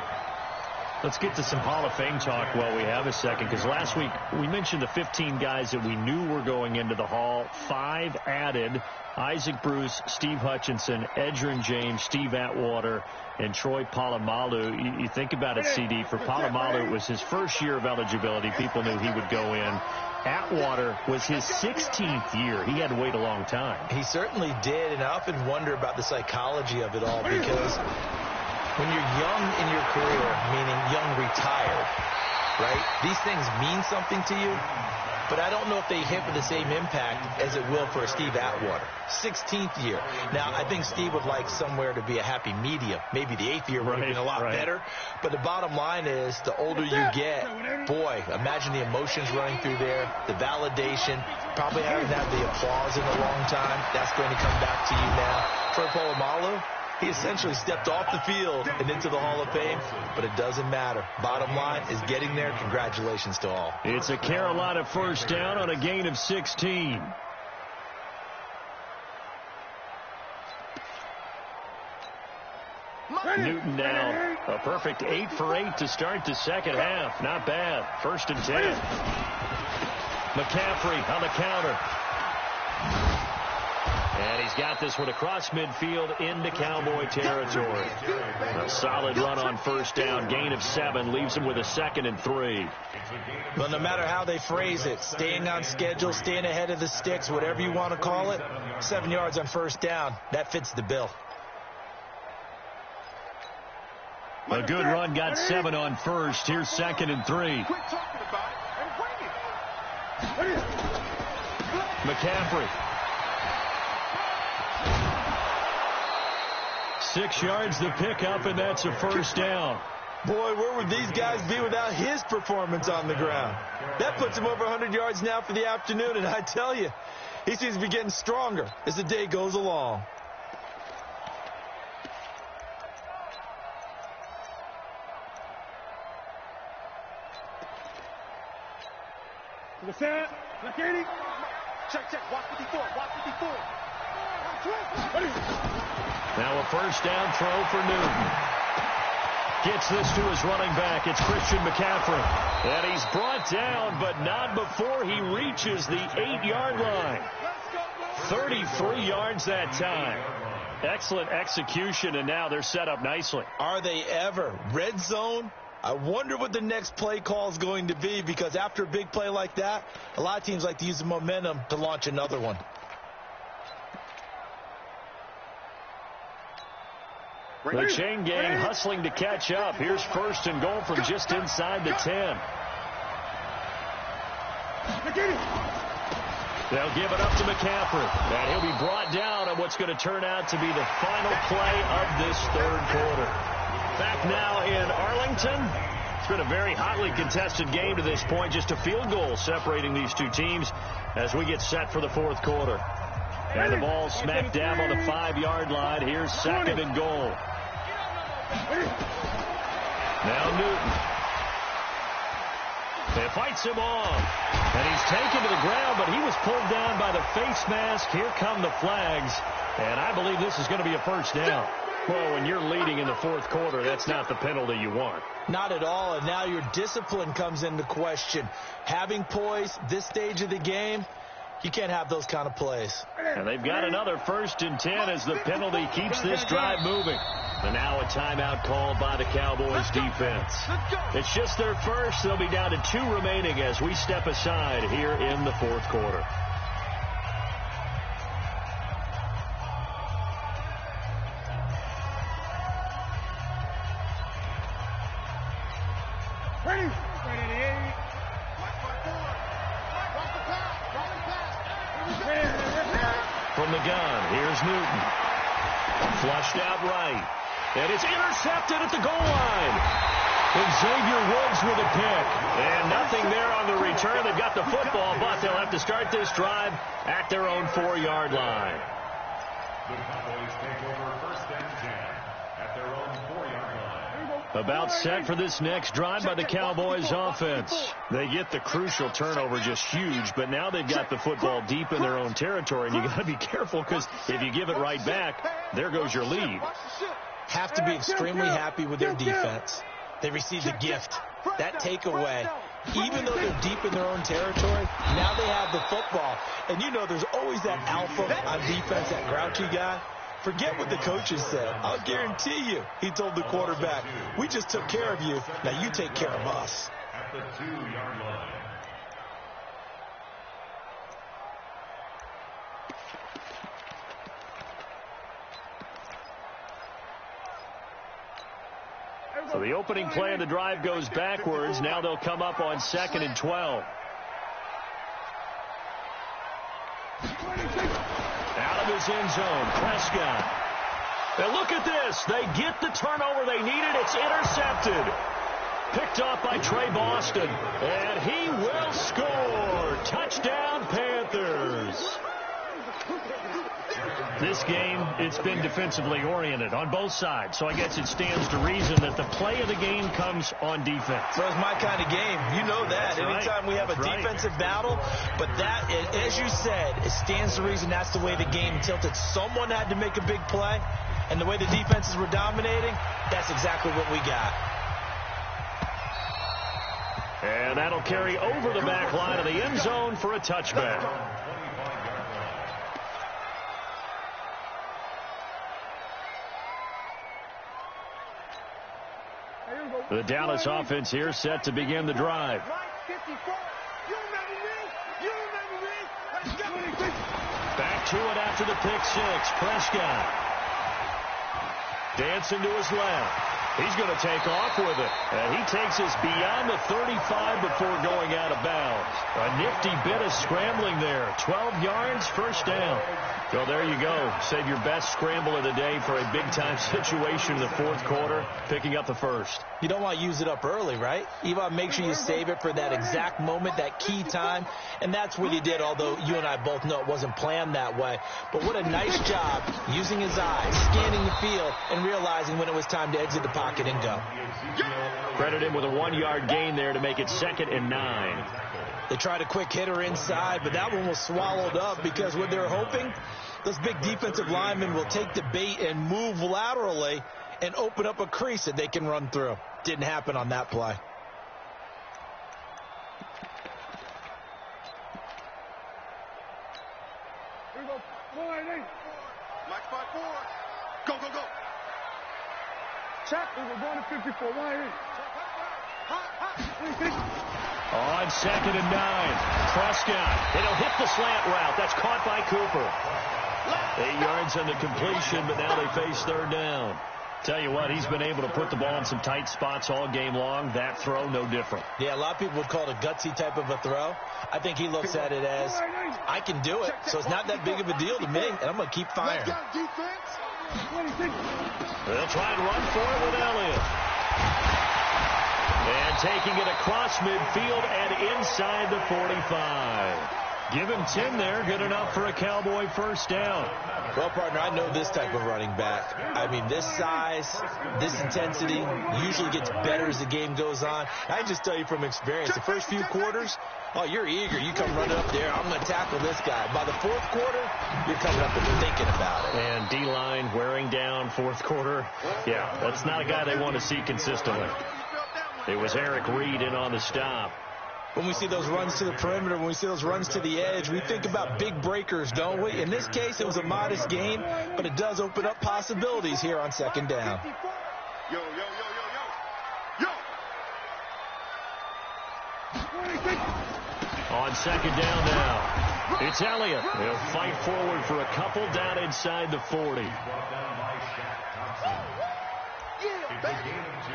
Let's get to some Hall of Fame talk while we have a second, because last week we mentioned the 15 guys that we knew were going into the Hall. 5 added: Isaac Bruce, Steve Hutchinson, Edgerrin James, Steve Atwater, and Troy Polamalu. You think about it, CD. For Polamalu, it was his first year of eligibility. People knew he would go in. Atwater was his 16th year. He had to wait a long time. He certainly did, and I often wonder about the psychology of it all, because when you're young in your career, meaning young retired, right, these things mean something to you, but I don't know if they hit with the same impact as it will for a Steve Atwater. 16th year. Now, I think Steve would like somewhere to be a happy medium. Maybe the 8th year would have been a lot better. But the bottom line is, the older you get, boy, imagine the emotions running through there, the validation, probably haven't had the applause in a long time. That's going to come back to you now. Troy Polamalu, he essentially stepped off the field and into the Hall of Fame, but it doesn't matter. Bottom line is getting there. Congratulations to all. It's a Carolina 1st down on a gain of 16. Newton now a perfect 8 for 8 to start the 2nd half. Not bad. 1st and 10. McCaffrey on the counter. And he's got this one across midfield into Cowboy territory. A solid run on 1st down. Gain of 7 leaves him with a 2nd and 3. Well, no matter how they phrase it, staying on schedule, staying ahead of the sticks, whatever you want to call it, 7 yards on 1st down, that fits the bill. A good run, got 7 on 1st. Here's 2nd and 3. McCaffrey. 6 yards to pick up, and that's a 1st down. Boy, where would these guys be without his performance on the ground? That puts him over 100 yards now for the afternoon, and I tell you, he seems to be getting stronger as the day goes along. Check, watch 54, watch 54. Now a 1st down throw for Newton. Gets this to his running back. It's Christian McCaffrey. And he's brought down, but not before he reaches the 8-yard line. 33 yards that time. Excellent execution, and now they're set up nicely. Are they ever? Red zone? I wonder what the next play call is going to be, because after a big play like that, a lot of teams like to use the momentum to launch another one. The chain gang hustling to catch up. Here's 1st and goal from just inside the 10. They'll give it up to McCaffrey. And he'll be brought down on what's going to turn out to be the final play of this 3rd quarter. Back now in Arlington. It's been a very hotly contested game to this point. Just a field goal separating these two teams as we get set for the 4th quarter. And the ball smacked down on the 5-yard line. Here's 2nd and goal. Now Newton. It fights him off. And he's taken to the ground, but he was pulled down by the face mask. Here come the flags. And I believe this is going to be a 1st down. Well, when you're leading in the 4th quarter, that's not the penalty you want. Not at all, and now your discipline comes into question. Having poise this stage of the game, you can't have those kind of plays. And they've got another 1st and 10 as the penalty keeps this drive moving. And now a timeout called by the Cowboys defense. It's just their first. They'll be down to 2 remaining as we step aside here in the 4th quarter. From the gun, here's Newton. Flushed out right. And it's intercepted at the goal line. Xavier Woods with a pick. And nothing there on the return. They've got the football, but they'll have to start this drive at their own 4-yard line. The Cowboys take over 1st and 10 at their own 4-yard line. About set for this next drive by the Cowboys offense. They get the crucial turnover, just huge, but now they've got the football deep in their own territory, and you got to be careful because if you give it right back, there goes your lead. Have to be extremely happy with their defense. They received a gift. That takeaway, even though they're deep in their own territory, now they have the football. And you know there's always that alpha on defense, that grouchy guy. Forget what the coaches said. I'll guarantee you, he told the quarterback, we just took care of you. Now you take care of us. At the 2-yard line. So the opening play of the drive goes backwards. Now they'll come up on 2nd and 12. Out of his end zone, Prescott. Now look at this. They get the turnover they needed. It's intercepted. Picked off by Trey Boston. And he will score. Touchdown, Panthers. This game, it's been defensively oriented on both sides, so I guess it stands to reason that the play of the game comes on defense. So it's my kind of game. You know that. Anytime we have a defensive battle, but that, as you said, it stands to reason that's the way the game tilted. Someone had to make a big play, and the way the defenses were dominating, that's exactly what we got. And that'll carry over the back line of the end zone for a touchback. The Dallas offense here set to begin the drive. Back to it after the pick six. Prescott dancing to his left. He's going to take off with it. And he takes us beyond the 35 before going out of bounds. A nifty bit of scrambling there. 12 yards, 1st down. So there you go. Save your best scramble of the day for a big-time situation in the 4th quarter, picking up the 1st. You don't want to use it up early, right? You want to make sure you save it for that exact moment, that key time. And that's what he did, although you and I both know it wasn't planned that way. But what a nice job using his eyes, scanning the field, and realizing when it was time to exit the pocket and go. Credit him with a 1-yard gain there to make it 2nd and 9. They tried a quick hitter inside, but that one was swallowed up because what they're hoping, those big defensive linemen will take the bait and move laterally and open up a crease that they can run through. Didn't happen on that play. Here we go. Line 8. Mike 5-4. Go, go, go. Check. We're going to 54. Line 8. On 2nd and 9, Prescott. It'll hit the slant route. That's caught by Cooper. 8 yards on the completion, but now they face 3rd down. Tell you what, he's been able to put the ball in some tight spots all game long. That throw, no different. Yeah, a lot of people would call it a gutsy type of a throw. I think he looks at it as, I can do it, so it's not that big of a deal to me, and I'm going to keep firing. They'll try and run for it with Elliott. And taking it across midfield and inside the 45. Give him 10 there. Good enough for a Cowboy 1st down. Well, partner, I know this type of running back. I mean, this size, this intensity usually gets better as the game goes on. I can just tell you from experience, the first few quarters, oh, you're eager. You come running up there. I'm going to tackle this guy. By the 4th quarter, you're coming up and thinking about it. And D-line wearing down 4th quarter. Yeah, that's not a guy they want to see consistently. It was Eric Reed in on the stop. When we see those runs to the perimeter, when we see those runs to the edge, we think about big breakers, don't we? In this case, it was a modest gain, but it does open up possibilities here on 2nd down. Yo, yo, yo, yo, yo. Yo. On 2nd down now, it's Elliott. He'll fight forward for a couple down inside the 40. It's a gain of 2.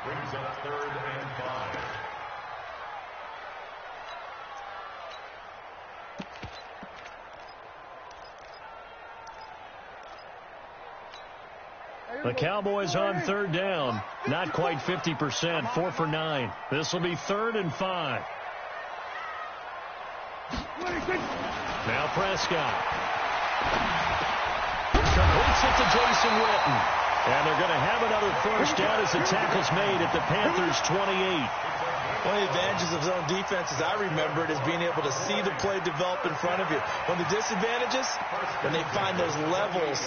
Brings up 3rd and 5. The Cowboys on 3rd down. Not quite 50%. 4 for 9. This will be 3rd and 5. Now Prescott. Completes it to Jason Witten. And they're going to have another 1st down as the tackle's made at the Panthers' 28. One of the advantages of zone defense, as I remember it, is being able to see the play develop in front of you. One of the disadvantages, when they find those levels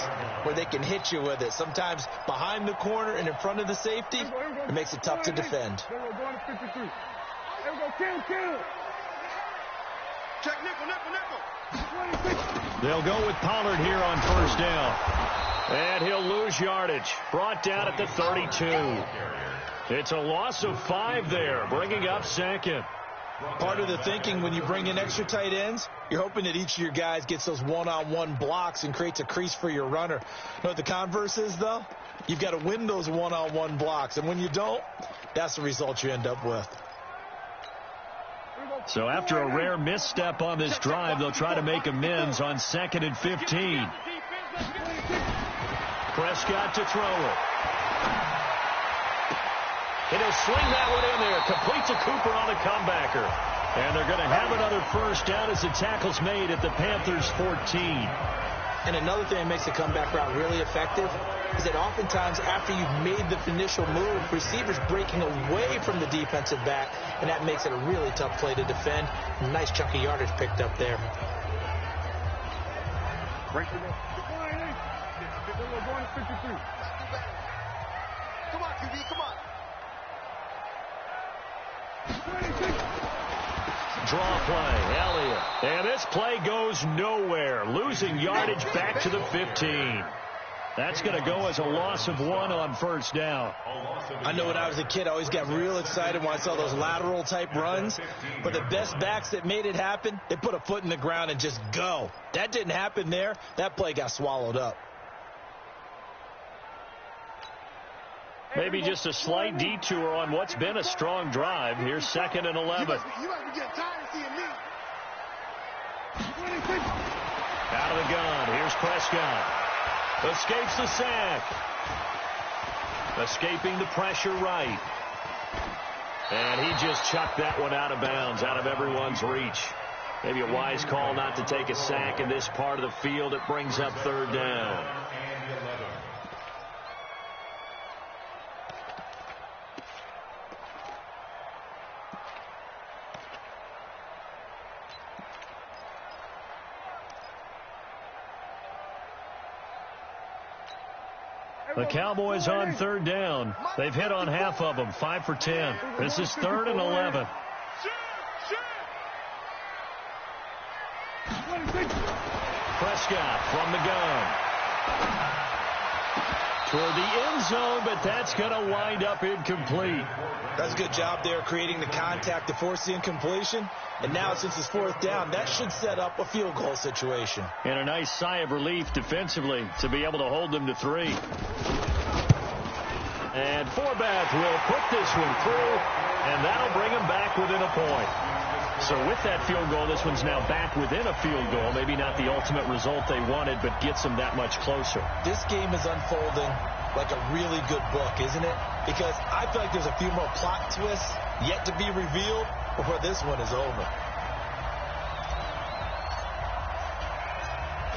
where they can hit you with it, sometimes behind the corner and in front of the safety, it makes it tough to defend. Check nickel, nickel, nickel. They'll go with Pollard here on 1st down. And he'll lose yardage. Brought down at the 32. It's a loss of 5 there, bringing up 2nd. Part of the thinking when you bring in extra tight ends, you're hoping that each of your guys gets those one-on-one blocks and creates a crease for your runner. You know what the converse is, though? You've got to win those one-on-one blocks, and when you don't, that's the result you end up with. So after a rare misstep on this drive, they'll try to make amends on 2nd and 15. Prescott to throw it. And he'll sling that one in there. Complete to Cooper on a comebacker. And they're going to have another 1st down as the tackle's made at the Panthers' 14. And another thing that makes the comeback route really effective is that oftentimes after you've made the initial move, receivers breaking away from the defensive back, and that makes it a really tough play to defend. Nice chunk of yardage picked up there. Come on, QB, come on. Draw play, Elliott. And this play goes nowhere. Losing yardage back to the 15. That's going to go as a loss of 1 on 1st down. I know when I was a kid, I always got real excited when I saw those lateral type runs. But the best backs that made it happen, they put a foot in the ground and just go. That didn't happen there. That play got swallowed up. Maybe just a slight detour on what's been a strong drive. Here's 2nd and 11. You must be getting tired of seeing me. Out of the gun. Here's Prescott. Escapes the sack. Escaping the pressure right. And he just chucked that one out of bounds, out of everyone's reach. Maybe a wise call not to take a sack in this part of the field. It brings up 3rd down. The Cowboys on third down. They've hit on half of them, 5 for 10. This is 3rd and 11. Prescott from the gun. Toward the end zone, but that's going to wind up incomplete. That's a good job there creating the contact to force the incompletion. And now, since it's 4th down, that should set up a field goal situation. And a nice sigh of relief defensively to be able to hold them to 3. And Forbath will put this one through, and that'll bring them back within a point. So with that field goal, this one's now back within a field goal. Maybe not the ultimate result they wanted, but gets them that much closer. This game is unfolding like a really good book, isn't it? Because I feel like there's a few more plot twists yet to be revealed before this one is over.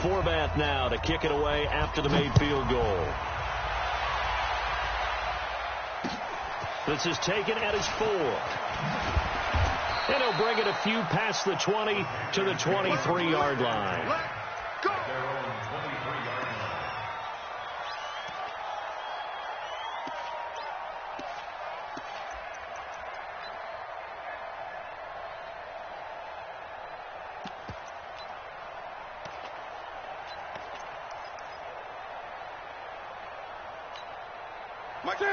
Forbath now to kick it away after the made field goal. This is taken at his 4th. And he'll bring it a few past the 20 to the 23-yard line. Their own 23-yard line.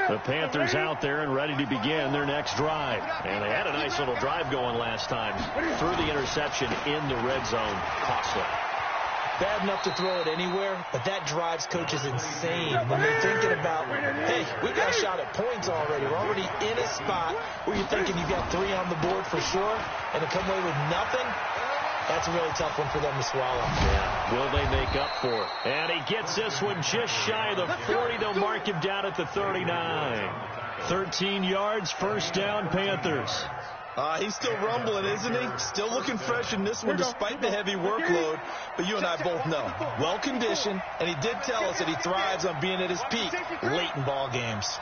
The Panthers out there and ready to begin their next drive. And they had a nice little drive going last time. Through the interception in the red zone. Costly. Bad enough to throw it anywhere, but that drives coaches insane when they're thinking about, hey, we got a shot at points already. We're already in a spot where you're thinking you've got 3 on the board for sure, and to come away with nothing, that's a really tough one for them to swallow. Yeah, will they make up for it? And he gets this one just shy of the 40. They'll mark him down at the 39. 13 yards, 1st down, Panthers. He's still rumbling, isn't he? Still looking fresh in this one despite the heavy workload. But you and I both know, well-conditioned, and he did tell us that he thrives on being at his peak late in ball games.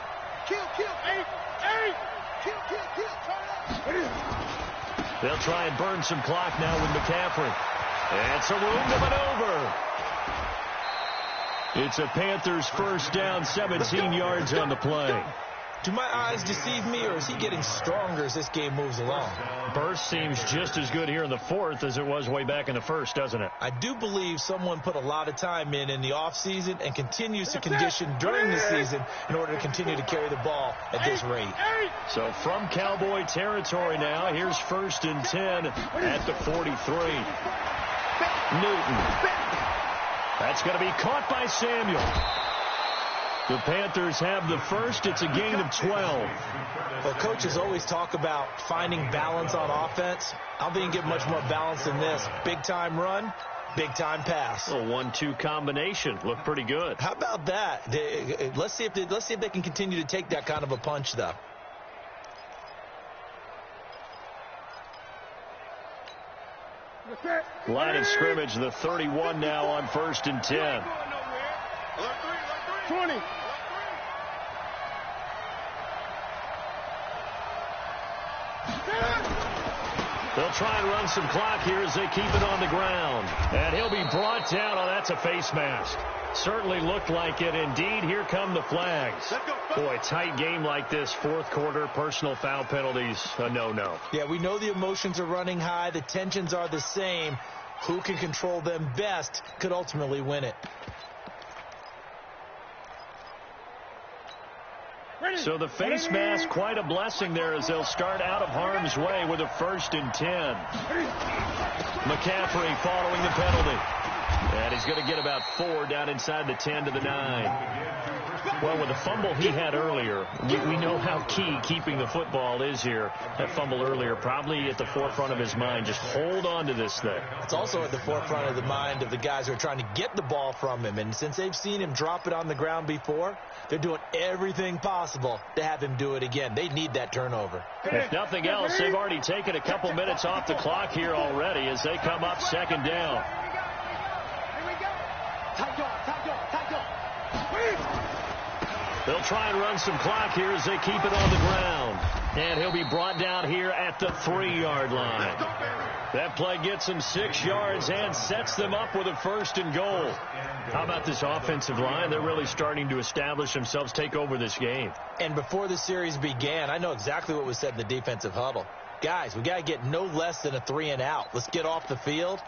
They'll try and burn some clock now with McCaffrey. And some room to maneuver. It's a Panthers 1st down, 17 yards on the play. Do my eyes deceive me, or is he getting stronger as this game moves along? Burst seems just as good here in the 4th as it was way back in the 1st, doesn't it? I do believe someone put a lot of time in the offseason and continues to condition during the season in order to continue to carry the ball at this rate. So from Cowboy territory now, here's 1st and 10 at the 43. Newton. That's going to be caught by Samuel. The Panthers have the first. It's a gain of 12. Well, coaches always talk about finding balance on offense. I don't think you can get much more balance than this. Big-time run, big-time pass. A 1-2 combination. Looked pretty good. How about that? Let's see if they can continue to take that kind of a punch, though. Line of scrimmage, the 31 now on 1st and 10. 20. They'll try and run some clock here as they keep it on the ground. And he'll be brought down. Oh, that's a face mask. Certainly looked like it. Indeed, here come the flags. Boy, tight game like this, 4th quarter, personal foul penalties, a no-no. Yeah, we know the emotions are running high. The tensions are the same. Who can control them best could ultimately win it. So the face mask, quite a blessing there as they'll start out of harm's way with a 1st and 10. McCaffrey following the penalty. And he's going to get about 4 down inside the 10 to the 9. Well, with the fumble he had earlier, we know how key keeping the football is here. That fumble earlier probably at the forefront of his mind. Just hold on to this thing. It's also at the forefront of the mind of the guys who are trying to get the ball from him. And since they've seen him drop it on the ground before, they're doing everything possible to have him do it again. They need that turnover. If nothing else, they've already taken a couple minutes off the clock here already as they come up 2nd down. They'll try and run some clock here as they keep it on the ground. And he'll be brought down here at the 3-yard line. That play gets them 6 yards and sets them up with a 1st and goal. How about this offensive line? They're really starting to establish themselves, take over this game. And before the series began, I know exactly what was said in the defensive huddle. Guys, we got to get no less than a 3-and-out. Let's get off the field.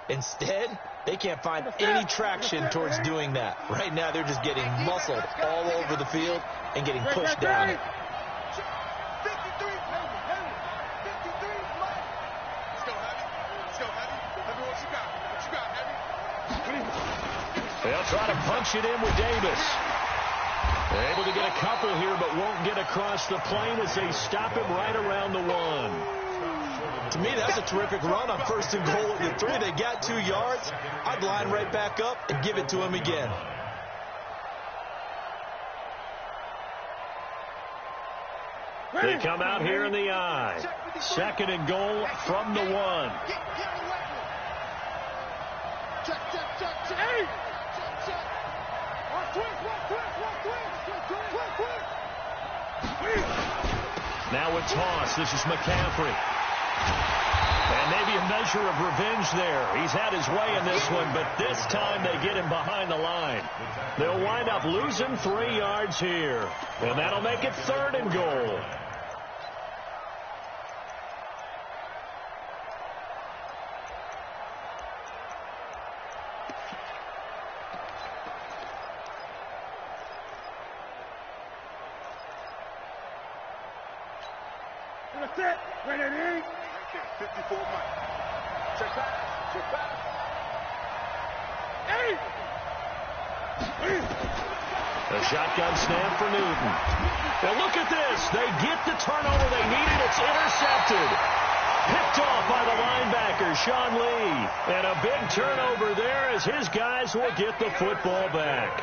Instead, they can't find any traction towards doing that. Right now, they're just getting muscled all over the field and getting pushed down it. They'll try to punch it in with Davis. They're able to get a couple here, but won't get across the plane as they stop him right around the 1. To me, that's a terrific run on 1st and goal at the 3. They got 2 yards. I'd line right back up and give it to him again. They come out here in the I. 2nd and goal from the 1. Now a toss. This is McCaffrey. And maybe a measure of revenge there. He's had his way in this one, but this time they get him behind the line. They'll wind up losing 3 yards here. And that'll make it 3rd and goal. Set. Ready, 54 Mike. Check pass. Check pass. A shotgun snap for Newton. Well, look at this. They get the turnover they needed. It's intercepted. Picked off by the linebacker, Sean Lee. And a big turnover there as his guys will get the football back.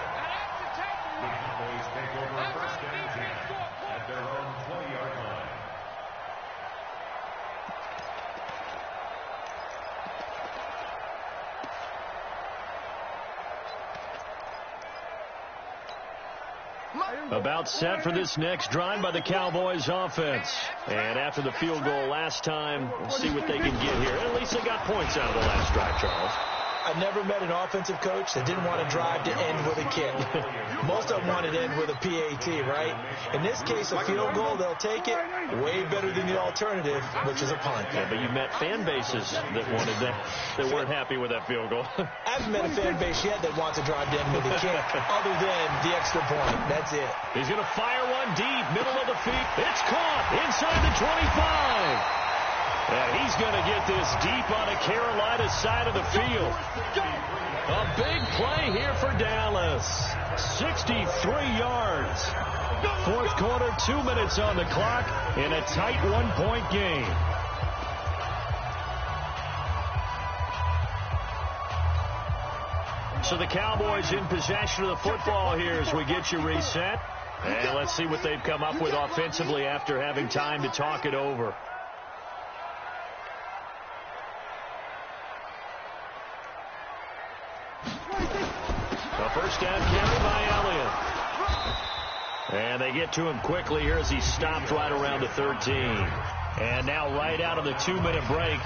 About set for this next drive by the Cowboys offense. And after the field goal last time, we'll see what they can get here. At least they got points out of the last drive, Charles. I never met an offensive coach that didn't want to drive to end with a kick. Most of them wanted to end with a PAT, right? In this case, a field goal, they'll take it. Way better than the alternative, which is a punt. Yeah, but you met fan bases that wanted that, that weren't happy with that field goal. I haven't met a fan base yet that wants to drive to end with a kick, other than the extra point. That's it. He's going to fire one deep, middle of the feet. It's caught inside the 25. And he's going to get this deep on the Carolina side of the field. A big play here for Dallas. 63 yards. 4th quarter, 2 minutes on the clock in a tight 1-point game. So the Cowboys in possession of the football here as we get you reset. And let's see what they've come up with offensively after having time to talk it over. A 1st down carry by Elliott. And they get to him quickly here as he stopped right around the 13. And now right out of the 2-minute break,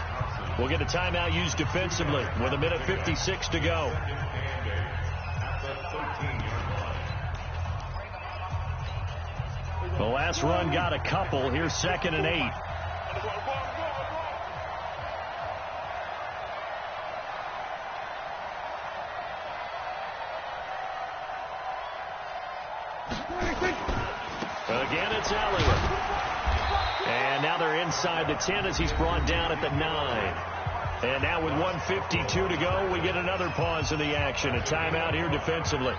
we'll get a timeout used defensively with 1:56 to go. The last run got a couple. Here's 2nd and 8. Again, it's Elliott. And now they're inside the 10 as he's brought down at the 9. And now with 1:52 to go, we get another pause in the action. A timeout here defensively.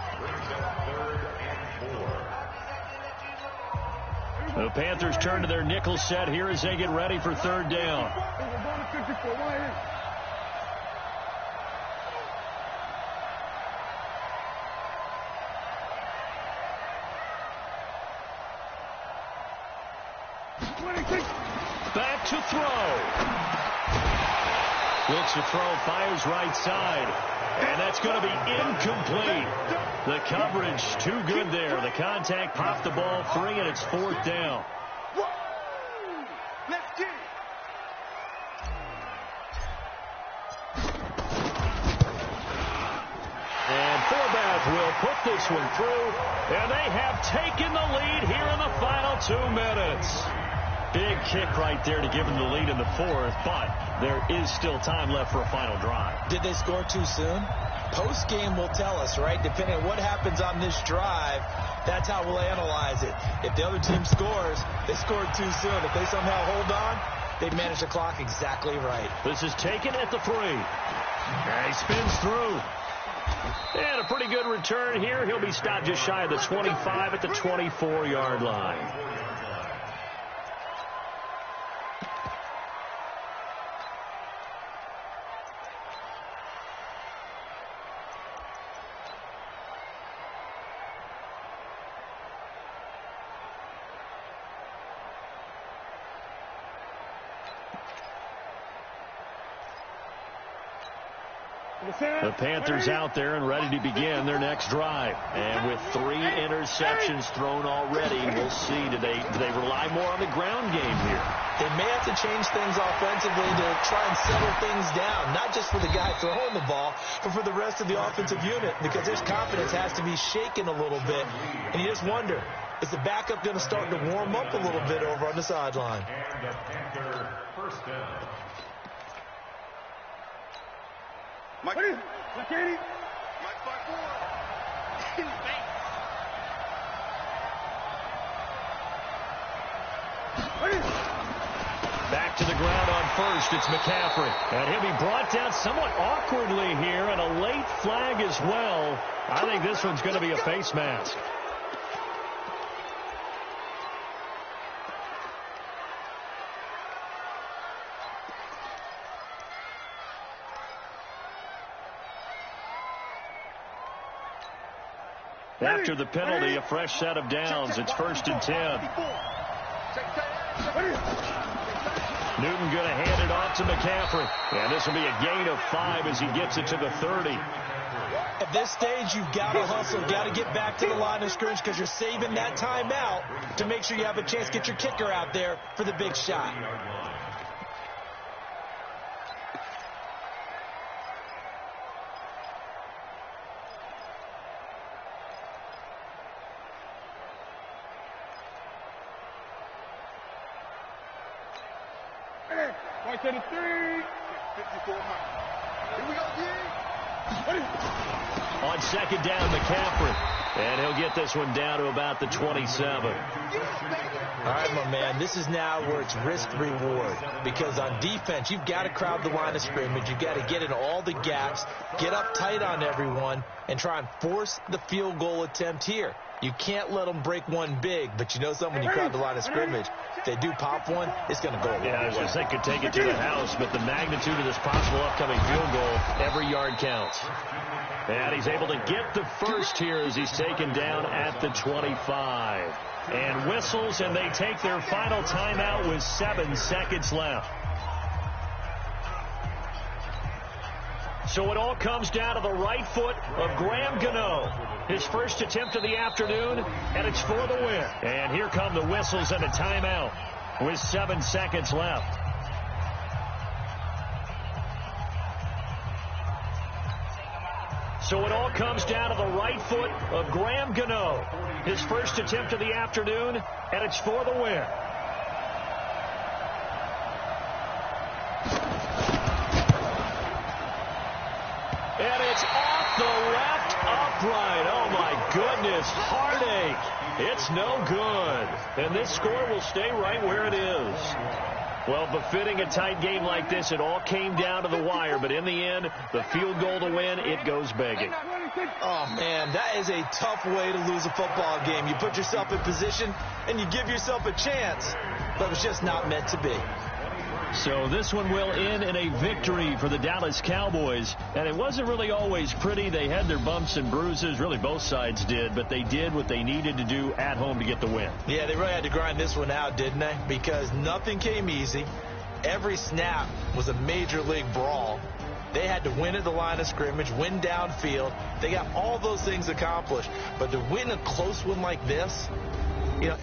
The Panthers turn to their nickel set here as they get ready for 3rd down. Back to throw. Looks to throw, fires right side. And that's going to be incomplete. The coverage too good there. The contact popped the ball free, and it's 4th down. will put this one through, and they have taken the lead here in the final 2 minutes. Big kick right there to give them the lead in the fourth, but there is still time left for a final drive. Did they score too soon? Post-game will tell us, right? Depending on what happens on this drive, that's how we'll analyze it. If the other team scores, they scored too soon. If they somehow hold on, they manage the clock exactly right. This is taken at the 3. And he spins through. And a pretty good return here. He'll be stopped just shy of the 25 at the 24-yard line. The Panthers out there and ready to begin their next drive. And with 3 interceptions thrown already, we'll see, do they rely more on the ground game here? They may have to change things offensively to try and settle things down, not just for the guy throwing the ball, but for the rest of the offensive unit, because his confidence has to be shaken a little bit. And you just wonder, is the backup going to start to warm up a little bit over on the sideline? And the Panther first down. Mike, Katie. Mike 5-4. Back to the ground on first. It's McCaffrey. And he'll be brought down somewhat awkwardly here, and a late flag as well. I think this one's going to be a face mask. After the penalty, a fresh set of downs. It's 1st and 10. Newton going to hand it off to McCaffrey. And this will be a gain of 5 as he gets it to the 30. At this stage, you've got to hustle, got to get back to the line of scrimmage because you're saving that timeout to make sure you have a chance to get your kicker out there for the big shot. Right to the 3. 54 Mike. Here we go, D. On 2nd down, McCaffrey. And he'll get this one down to about the 27. All right, my man, this is now where it's risk-reward. Because on defense, you've got to crowd the line of scrimmage. You've got to get in all the gaps, get up tight on everyone, and try and force the field goal attempt here. You can't let them break one big, but you know something, when you crowd the line of scrimmage, if they do pop one, it's going to go away. Yeah, they could take it to the house, but the magnitude of this possible upcoming field goal, every yard counts. And he's able to get the first here as he's taken down at the 25. And whistles, and they take their final timeout with 7 seconds left. So it all comes down to the right foot of Graham Gano. His first attempt of the afternoon, and it's for the win. And here come the whistles and a timeout with 7 seconds left. So it all comes down to the right foot of Graham Gano. His first attempt of the afternoon, and it's for the win. And it's off the left upright. Oh, my goodness. Heartache. It's no good. And this score will stay right where it is. Well, befitting a tight game like this, it all came down to the wire. But in the end, the field goal to win, it goes begging. Oh, man, that is a tough way to lose a football game. You put yourself in position, and you give yourself a chance. But it's just not meant to be. So this one will end in a victory for the Dallas Cowboys. And it wasn't really always pretty. They had their bumps and bruises. Really, both sides did. But they did what they needed to do at home to get the win. Yeah, they really had to grind this one out, didn't they? Because nothing came easy. Every snap was a major league brawl. They had to win at the line of scrimmage, win downfield. They got all those things accomplished. But to win a close one like this, you know,